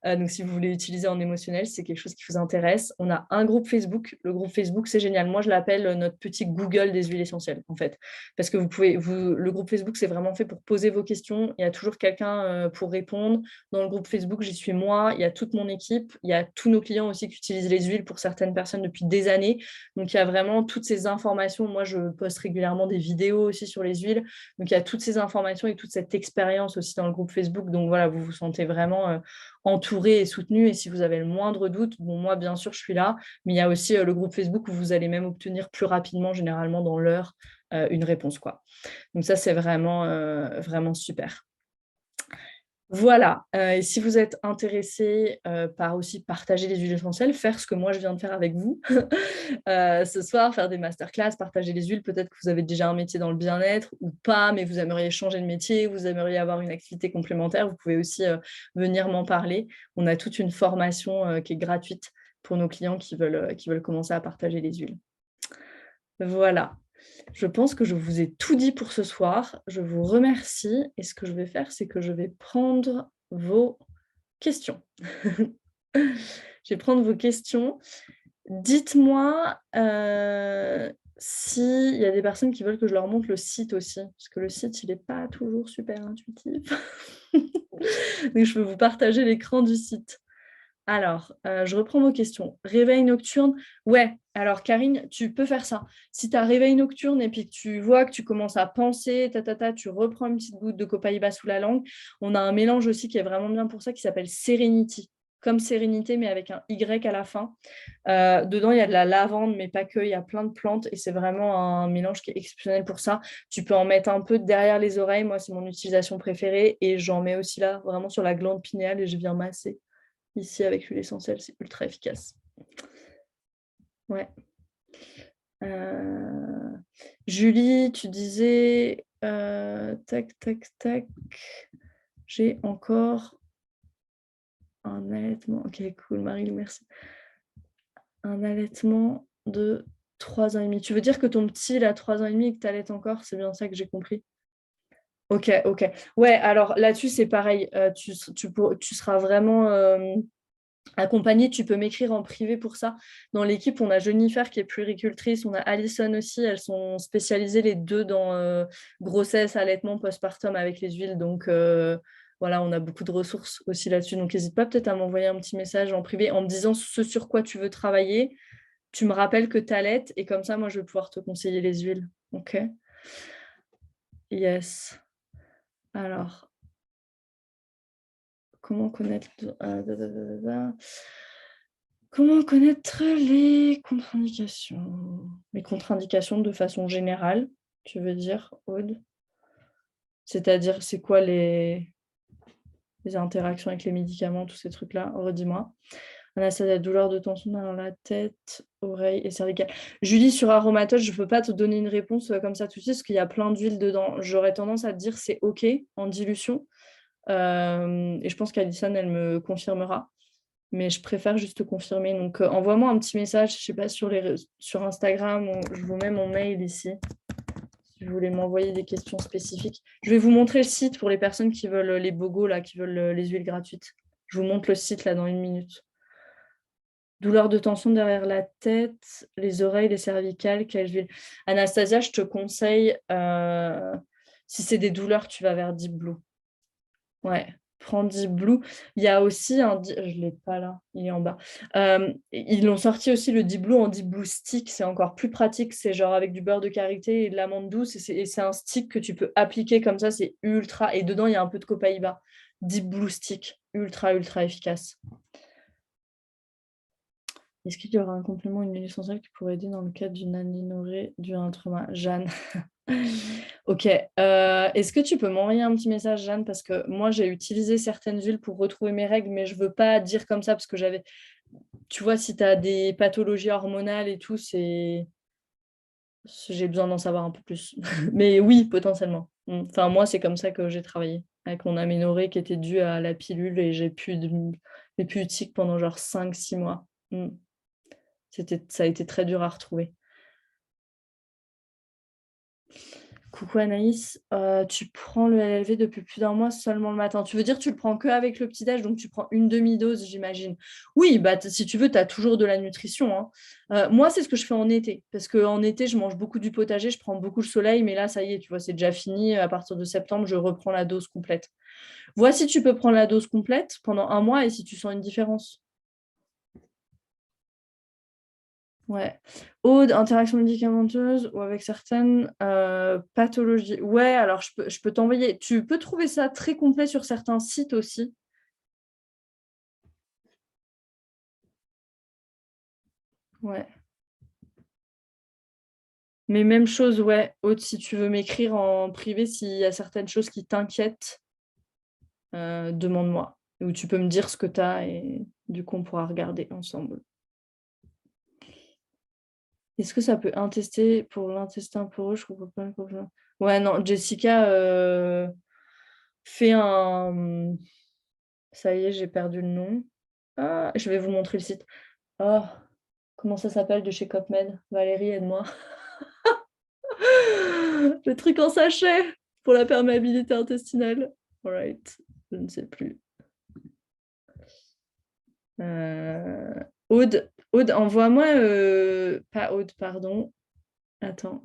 Donc, si vous voulez utiliser en émotionnel, si c'est quelque chose qui vous intéresse. On a un groupe Facebook. Le groupe Facebook, c'est génial. Moi, je l'appelle notre petit Google des huiles essentielles, en fait. Parce que le groupe Facebook, c'est vraiment fait pour poser vos questions. Il y a toujours quelqu'un pour répondre. Dans le groupe Facebook, j'y suis moi. Il y a toute mon équipe. Il y a tous nos clients aussi qui utilisent les huiles pour certaines personnes depuis des années. Donc, il y a vraiment toutes ces informations. Moi, je poste régulièrement des vidéos aussi sur les huiles. Donc, il y a toutes ces informations et toute cette expérience aussi dans le groupe Facebook. Donc, voilà, vous vous sentez vraiment entouré et soutenu. Et si vous avez le moindre doute, bon, moi, bien sûr, je suis là. Mais il y a aussi le groupe Facebook où vous allez même obtenir plus rapidement, généralement dans l'heure, une réponse, quoi. Donc, ça, c'est vraiment, vraiment super. Voilà, et si vous êtes intéressé par aussi partager les huiles essentielles, faire ce que moi je viens de faire avec vous, ce soir, faire des masterclass, partager les huiles, peut-être que vous avez déjà un métier dans le bien-être ou pas, mais vous aimeriez changer de métier, vous aimeriez avoir une activité complémentaire, vous pouvez aussi venir m'en parler. On a toute une formation qui est gratuite pour nos clients qui veulent commencer à partager les huiles. Voilà. Je pense que je vous ai tout dit pour ce soir. Je vous remercie et ce que je vais faire, c'est que je vais prendre vos questions. Je vais prendre vos questions. Dites-moi s'il y a des personnes qui veulent que je leur montre le site aussi, parce que le site, il n'est pas toujours super intuitif. Donc, je peux vous partager l'écran du site. Alors, je reprends vos questions. Réveil nocturne, ouais. Alors, Karine, tu peux faire ça. Si tu as réveil nocturne et puis que tu vois que tu commences à penser, tu reprends une petite goutte de copaïba sous la langue. On a un mélange aussi qui est vraiment bien pour ça, qui s'appelle Serenity. Comme sérénité, mais avec un Y à la fin. Dedans, il y a de la lavande, mais pas que. Il y a plein de plantes et c'est vraiment un mélange qui est exceptionnel pour ça. Tu peux en mettre un peu derrière les oreilles. Moi, c'est mon utilisation préférée. Et j'en mets aussi là, vraiment sur la glande pinéale et je viens masser. Ici, avec l'huile essentielle, c'est ultra efficace. Ouais. Julie, tu disais... tac, tac, tac. J'ai encore un allaitement. Ok, cool, Marie, merci. Un allaitement de 3 ans et demi. Tu veux dire que ton petit, il a 3 ans et demi et que tu allaites encore? C'est bien ça que j'ai compris. Ok, ok. Ouais, alors là-dessus, c'est pareil. Tu seras vraiment accompagné. Tu peux m'écrire en privé pour ça. Dans l'équipe, on a Jennifer qui est puéricultrice, on a Alison aussi. Elles sont spécialisées les deux dans grossesse, allaitement, postpartum avec les huiles. Donc voilà, on a beaucoup de ressources aussi là-dessus. Donc n'hésite pas peut-être à m'envoyer un petit message en privé en me disant ce sur quoi tu veux travailler. Tu me rappelles que tu allaites et comme ça, moi, je vais pouvoir te conseiller les huiles. Ok? Yes. Alors. Comment connaître, Comment connaître les contre-indications? Les contre-indications de façon générale, tu veux dire, Aude? C'est-à-dire, c'est quoi les interactions avec les médicaments, tous ces trucs-là? Redis-moi. Anastasia, douleur de tension dans la tête, oreille et cervicale. Julie, sur Aromatol, je ne peux pas te donner une réponse comme ça tout de suite, parce qu'il y a plein d'huile dedans. J'aurais tendance à te dire c'est OK en dilution. Et je pense qu'Alison, elle me confirmera. Mais je préfère juste te confirmer. Donc, envoie-moi un petit message, je sais pas, sur Instagram, ou je vous mets mon mail ici, si vous voulez m'envoyer des questions spécifiques. Je vais vous montrer le site pour les personnes qui veulent les bogos, là, qui veulent les huiles gratuites. Je vous montre le site, là, dans 1 minute. Douleur de tension derrière la tête, les oreilles, les cervicales, quelle huile? Anastasia, je te conseille, si c'est des douleurs, tu vas vers Deep Blue. Ouais, prends Deep Blue. Il y a aussi je ne l'ai pas là, il est en bas. Ils ont sorti aussi le Deep Blue en Deep Blue Stick. C'est encore plus pratique. C'est genre avec du beurre de karité et de l'amande douce. Et c'est un stick que tu peux appliquer comme ça. C'est ultra. Et dedans, il y a un peu de copaïba. Deep Blue Stick. Ultra, ultra efficace. Est-ce qu'il y aura un complément, une huile essentielle qui pourrait aider dans le cas d'une aménorrhée due à un trauma? Jeanne. Ok. Est-ce que tu peux m'envoyer un petit message, Jeanne? Parce que moi, j'ai utilisé certaines huiles pour retrouver mes règles, mais je ne veux pas dire comme ça parce que j'avais. Tu vois, si tu as des pathologies hormonales et tout, j'ai besoin d'en savoir un peu plus. Mais oui, potentiellement. Enfin, moi, c'est comme ça que j'ai travaillé avec mon aménorrhée qui était due à la pilule et j'ai pu de tics pendant genre 5-6 mois. Ça a été très dur à retrouver. Coucou Anaïs, tu prends le LLV depuis plus d'1 mois seulement le matin. Tu veux dire tu le prends qu'avec le petit-déj, donc tu prends une demi-dose, j'imagine. Oui, bah, si tu veux, tu as toujours de la nutrition, hein. Moi, c'est ce que je fais en été, parce qu'en été, je mange beaucoup du potager, je prends beaucoup le soleil, mais là, ça y est, tu vois, c'est déjà fini. À partir de septembre, je reprends la dose complète. Vois si tu peux prendre la dose complète pendant 1 mois et si tu sens une différence. Ouais. Aude, interaction médicamenteuse ou avec certaines pathologies. Ouais, alors je peux t'envoyer. Tu peux trouver ça très complet sur certains sites aussi. Ouais. Mais même chose, ouais. Aude, si tu veux m'écrire en privé, s'il y a certaines choses qui t'inquiètent, demande-moi. Ou tu peux me dire ce que tu as et du coup, on pourra regarder ensemble. Est-ce que ça peut intester pour l'intestin poreux? Je comprends pas. Ouais, non, Jessica fait un. Ça y est, j'ai perdu le nom. Ah, je vais vous montrer le site. Oh, comment ça s'appelle de chez Copmed? Valérie, aide-moi. Le truc en sachet pour la perméabilité intestinale. Alright, je ne sais plus. Aude, envoie-moi. Pas Aude, pardon. Attends,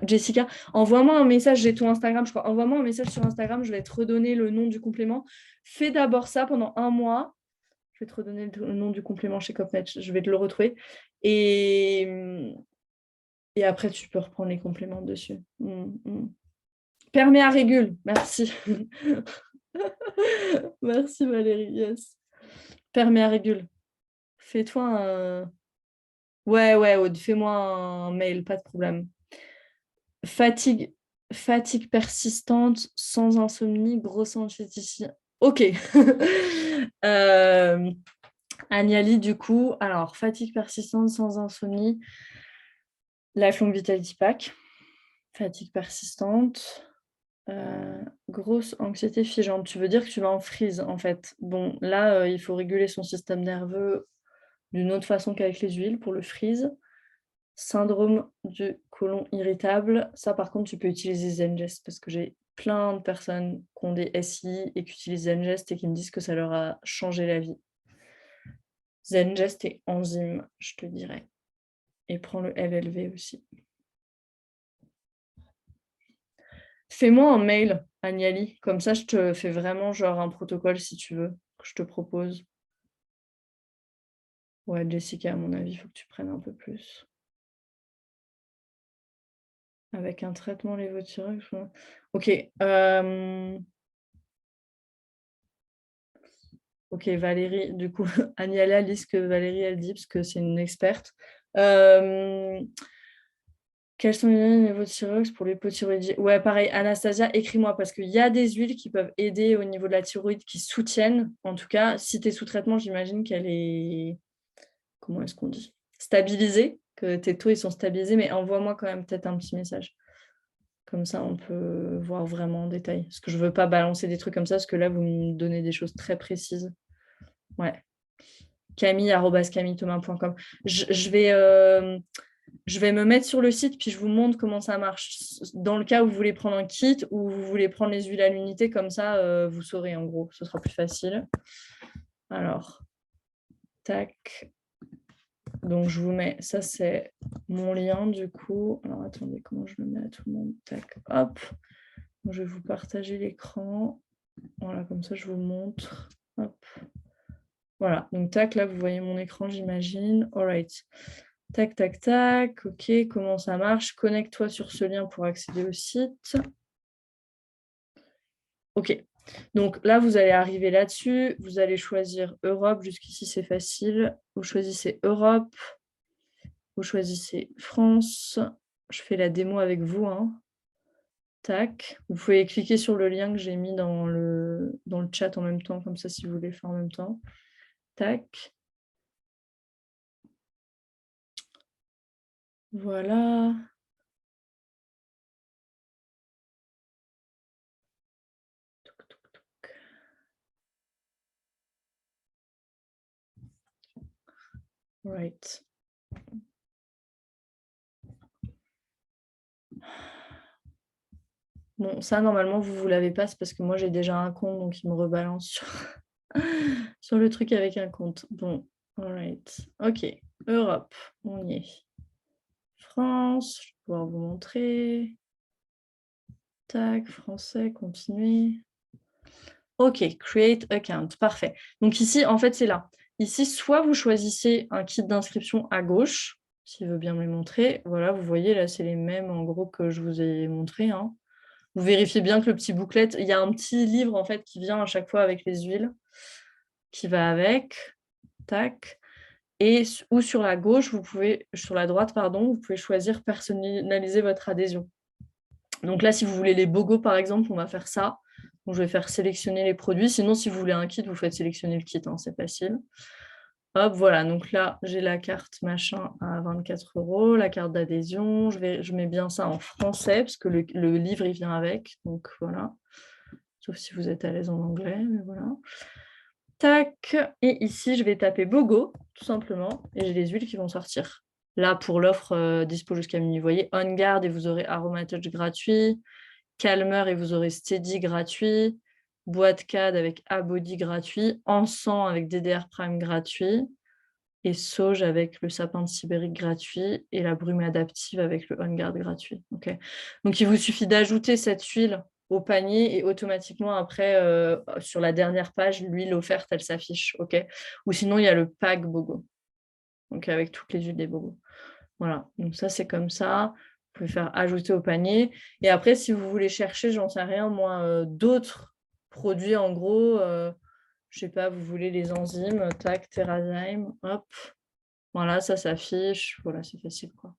Jessica, envoie-moi un message, j'ai ton Instagram, je crois. Envoie-moi un message sur Instagram, je vais te redonner le nom du complément. Fais d'abord ça pendant 1 mois. Je vais te redonner le nom du complément chez Copnet, je vais te le retrouver. Et après, tu peux reprendre les compléments dessus. Permet à régule, merci. Merci Valérie, yes. Permet à régule. Fais-toi un. Ouais, Aude, fais-moi un mail, pas de problème. Fatigue, fatigue persistante, sans insomnie, grosse anxiété. Ok. Agnali, du coup, alors fatigue persistante, sans insomnie, Lifelong Vitality Pack, fatigue persistante, grosse anxiété figeante. Tu veux dire que tu vas en freeze, en fait. Bon, là, il faut réguler son système nerveux d'une autre façon qu'avec les huiles pour le freeze. Syndrome du côlon irritable. Ça, par contre, tu peux utiliser Zengest parce que j'ai plein de personnes qui ont des SI et qui utilisent Zengest et qui me disent que ça leur a changé la vie. Zengest et enzyme, je te dirais. Et prends le LLV aussi. Fais-moi un mail, Agnali. Comme ça, je te fais vraiment genre un protocole si tu veux, que je te propose. Ouais, Jessica, à mon avis, il faut que tu prennes un peu plus. Avec un traitement lévothyrox. Ok. Ok, Valérie, du coup, Agnala lit ce que Valérie, elle dit, parce que c'est une experte. Quels sont les lévothyrox pour l'hypothyroïdie? Ouais, pareil, Anastasia, écris-moi, parce qu'il y a des huiles qui peuvent aider au niveau de la thyroïde, qui soutiennent. En tout cas, si tu es sous traitement, j'imagine qu'elle est... Comment est-ce qu'on dit? Stabilisée, que tes taux, ils sont stabilisés, mais envoie-moi quand même peut-être un petit message. Comme ça, on peut voir vraiment en détail. Parce que je ne veux pas balancer des trucs comme ça, parce que là, vous me donnez des choses très précises. Ouais. Camille@camillethomas.com. Je vais me mettre sur le site, puis je vous montre comment ça marche. Dans le cas où vous voulez prendre un kit ou vous voulez prendre les huiles à l'unité, comme ça, vous saurez en gros. Ce sera plus facile. Alors, tac. Donc, je vous mets, ça c'est mon lien du coup. Alors, attendez, comment je le mets à tout le monde? Tac, hop. Donc, je vais vous partager l'écran. Voilà, comme ça, je vous montre. Hop. Voilà, donc tac, là, vous voyez mon écran, j'imagine. All right. Tac, tac, tac. OK, comment ça marche? Connecte-toi sur ce lien pour accéder au site. OK. Donc là, vous allez arriver là-dessus. Vous allez choisir Europe. Jusqu'ici, c'est facile. Vous choisissez Europe. Vous choisissez France. Je fais la démo avec vous. Hein. Tac. Vous pouvez cliquer sur le lien que j'ai mis dans le chat en même temps, comme ça, si vous voulez faire en même temps. Tac. Voilà. Right. Bon, ça, normalement, vous ne l'avez pas, c'est parce que moi, j'ai déjà un compte, donc il me rebalance sur, sur le truc avec un compte. Bon, alright. OK. Europe, on y est. France, je vais pouvoir vous montrer. Tac, français, continuer. OK, create account, parfait. Donc ici, en fait, c'est là. Ici, soit vous choisissez un kit d'inscription à gauche, s'il veut bien me les montrer. Voilà, vous voyez, là, c'est les mêmes, en gros, que je vous ai montré. Hein. Vous vérifiez bien que le petit booklet, il y a un petit livre, en fait, qui vient à chaque fois avec les huiles, qui va avec. Tac. Et ou sur la gauche, sur la droite, pardon, vous pouvez choisir personnaliser votre adhésion. Donc là, si vous voulez les bogos, par exemple, on va faire ça. Donc, je vais faire sélectionner les produits. Sinon, si vous voulez un kit, vous faites sélectionner le kit, hein, c'est facile. Hop, voilà. Donc là, j'ai la carte machin à 24 €, la carte d'adhésion. Je mets bien ça en français, parce que le livre, il vient avec. Donc voilà. Sauf si vous êtes à l'aise en anglais, mais voilà. Tac. Et ici, je vais taper Bogo, tout simplement. Et j'ai les huiles qui vont sortir. Là, pour l'offre dispo jusqu'à minuit, vous voyez, On Guard et vous aurez Aromatouch gratuit. Calmer et vous aurez Steady gratuit. Boîte CAD avec Abody gratuit. Encens avec DDR Prime gratuit. Et Sauge avec le sapin de Sibérie gratuit. Et la brume adaptive avec le On Guard gratuit. Okay. Donc, il vous suffit d'ajouter cette huile au panier et automatiquement après sur la dernière page l'huile offerte elle s'affiche, ok, ou sinon il y a le pack Bogo, donc avec toutes les huiles des Bogo. Voilà, donc ça c'est comme ça, vous pouvez faire ajouter au panier et après si vous voulez chercher, j'en sais rien moi, d'autres produits en gros, je sais pas, vous voulez les enzymes, tac, Terrazyme, hop, voilà, ça s'affiche, voilà, c'est facile quoi.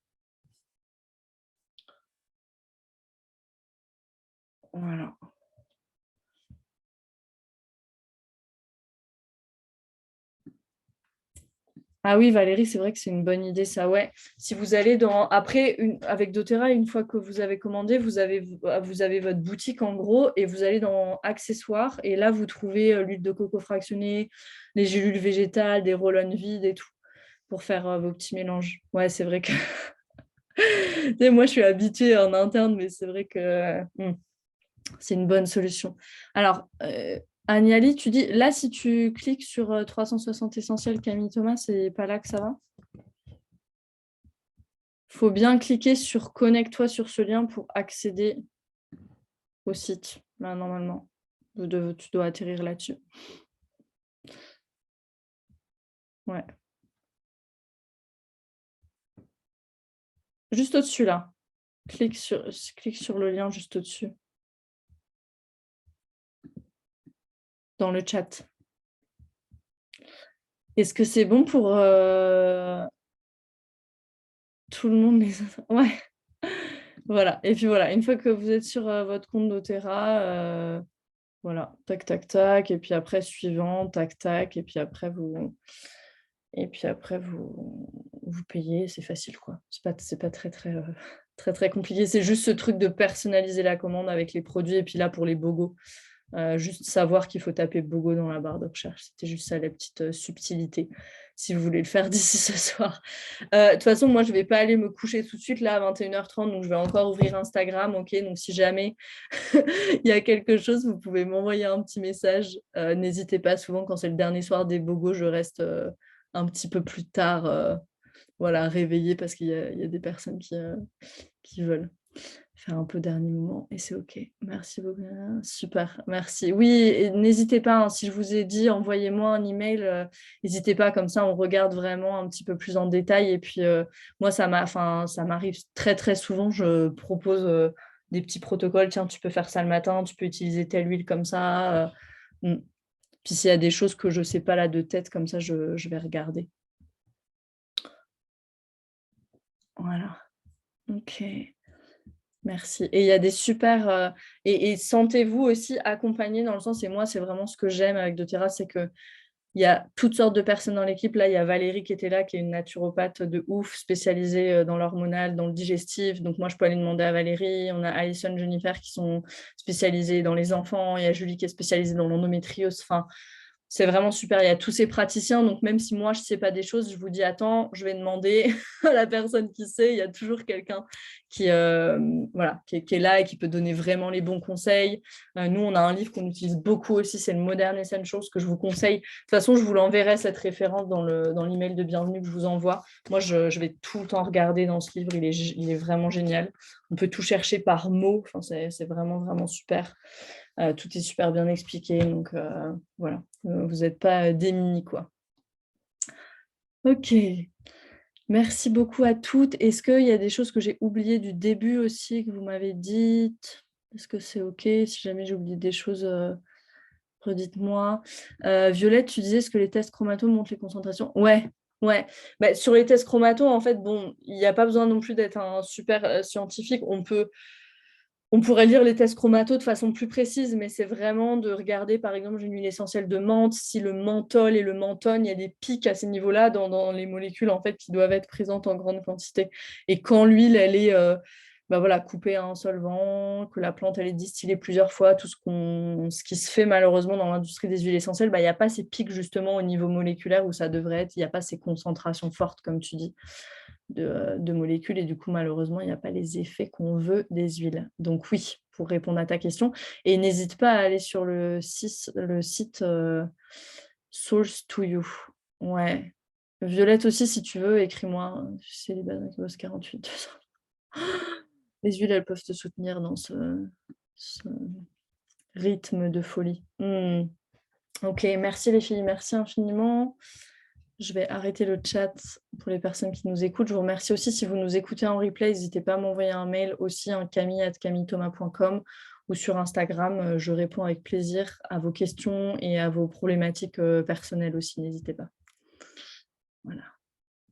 Voilà. Ah oui, Valérie, c'est vrai que c'est une bonne idée, ça, ouais. Si vous allez dans... Après, avec doTERRA, une fois que vous avez commandé, vous avez votre boutique, en gros, et vous allez dans accessoires, et là, vous trouvez l'huile de coco fractionnée, les gélules végétales, des roll-on vides et tout, pour faire vos petits mélanges. Ouais, c'est vrai que... Moi, je suis habituée en interne, mais c'est vrai que... C'est une bonne solution. Alors, Agnali, tu dis, là, si tu cliques sur 360 essentiels Camille Thomas, c'est pas là que ça va? Il faut bien cliquer sur connecte-toi sur ce lien pour accéder au site. Là, normalement, tu dois atterrir là-dessus. Ouais. Juste au-dessus, là. Clique sur le lien juste au-dessus. Dans le chat. Est-ce que c'est bon pour tout le monde les autres? Ouais. Voilà. Et puis voilà, une fois que vous êtes sur votre compte doTERRA, voilà, tac, tac, tac. Et puis après, suivant, tac, tac. Et puis après, vous payez. C'est facile, quoi. C'est pas très, très, très, très compliqué. C'est juste ce truc de personnaliser la commande avec les produits. Et puis là, pour les bogos, juste savoir qu'il faut taper BOGO dans la barre de recherche. C'était juste ça, la petite subtilité, si vous voulez le faire d'ici ce soir. De toute façon, moi, je ne vais pas aller me coucher tout de suite là à 21h30, donc je vais encore ouvrir Instagram. Ok, donc si jamais il y a quelque chose, vous pouvez m'envoyer un petit message. N'hésitez pas, souvent quand c'est le dernier soir des BOGO, je reste un petit peu plus tard voilà, réveillée parce qu'il y a des personnes qui veulent faire un peu dernier moment et c'est OK. Merci beaucoup. Super, merci. Oui, et n'hésitez pas, hein, si je vous ai dit, envoyez-moi un email. N'hésitez pas, comme ça, on regarde vraiment un petit peu plus en détail. Et puis, moi, ça m'arrive très, très souvent. Je propose des petits protocoles. Tiens, tu peux faire ça le matin, tu peux utiliser telle huile comme ça. Puis, s'il y a des choses que je ne sais pas là de tête, comme ça, je vais regarder. Voilà. OK. Merci. Et il y a des super... et sentez-vous aussi accompagné dans le sens, et moi, c'est vraiment ce que j'aime avec doTERRA, c'est qu'il y a toutes sortes de personnes dans l'équipe. Là, il y a Valérie qui était là, qui est une naturopathe de ouf, spécialisée dans l'hormonal, dans le digestif. Donc, moi, je peux aller demander à Valérie. On a Alison, Jennifer qui sont spécialisées dans les enfants. Il y a Julie qui est spécialisée dans l'endométriose. Enfin, c'est vraiment super. Il y a tous ces praticiens. Donc, même si moi, je ne sais pas des choses, je vous dis, attends, je vais demander à la personne qui sait. Il y a toujours quelqu'un voilà, qui est là et qui peut donner vraiment les bons conseils. Nous, on a un livre qu'on utilise beaucoup aussi, c'est le Modern Essentials, que je vous conseille. De toute façon, je vous l'enverrai, cette référence, dans l'email de bienvenue que je vous envoie. Moi, je vais tout le temps regarder dans ce livre. Il est vraiment génial. On peut tout chercher par mots. Enfin, c'est vraiment, vraiment super. Tout est super bien expliqué. Donc, voilà, vous n'êtes pas démunis, quoi. OK. Merci beaucoup à toutes. Est-ce qu'il y a des choses que j'ai oubliées du début aussi, que vous m'avez dites? Est-ce que c'est OK? Si jamais j'ai oublié des choses, redites-moi. Violette, tu disais, est-ce que les tests chromato montrent les concentrations? Ouais, ouais. Bah, sur les tests chromato, en fait, bon, il n'y a pas besoin non plus d'être un super scientifique. On pourrait lire les tests chromato de façon plus précise, mais c'est vraiment de regarder, par exemple, j'ai une huile essentielle de menthe, si le menthol et le menthone, il y a des pics à ces niveaux-là dans les molécules en fait, qui doivent être présentes en grande quantité. Et quand l'huile, elle est voilà, coupée à un solvant, que la plante, elle est distillée plusieurs fois, tout ce qui se fait malheureusement dans l'industrie des huiles essentielles, il n'y a pas ces pics justement au niveau moléculaire où ça devrait être, il n'y a pas ces concentrations fortes, comme tu dis, de molécules, et du coup malheureusement il n'y a pas les effets qu'on veut des huiles. Donc oui, pour répondre à ta question, et n'hésite pas à aller sur le site Source to You. Ouais. Violette aussi, si tu veux, écris-moi. C'est les bases qui bossent 48. Les huiles, elles peuvent te soutenir dans ce rythme de folie. Ok, merci les filles, merci infiniment. Je vais arrêter le chat pour les personnes qui nous écoutent. Je vous remercie aussi si vous nous écoutez en replay. N'hésitez pas à m'envoyer un mail aussi, camille@camillethomas.com, ou sur Instagram. Je réponds avec plaisir à vos questions et à vos problématiques personnelles aussi. N'hésitez pas. Voilà.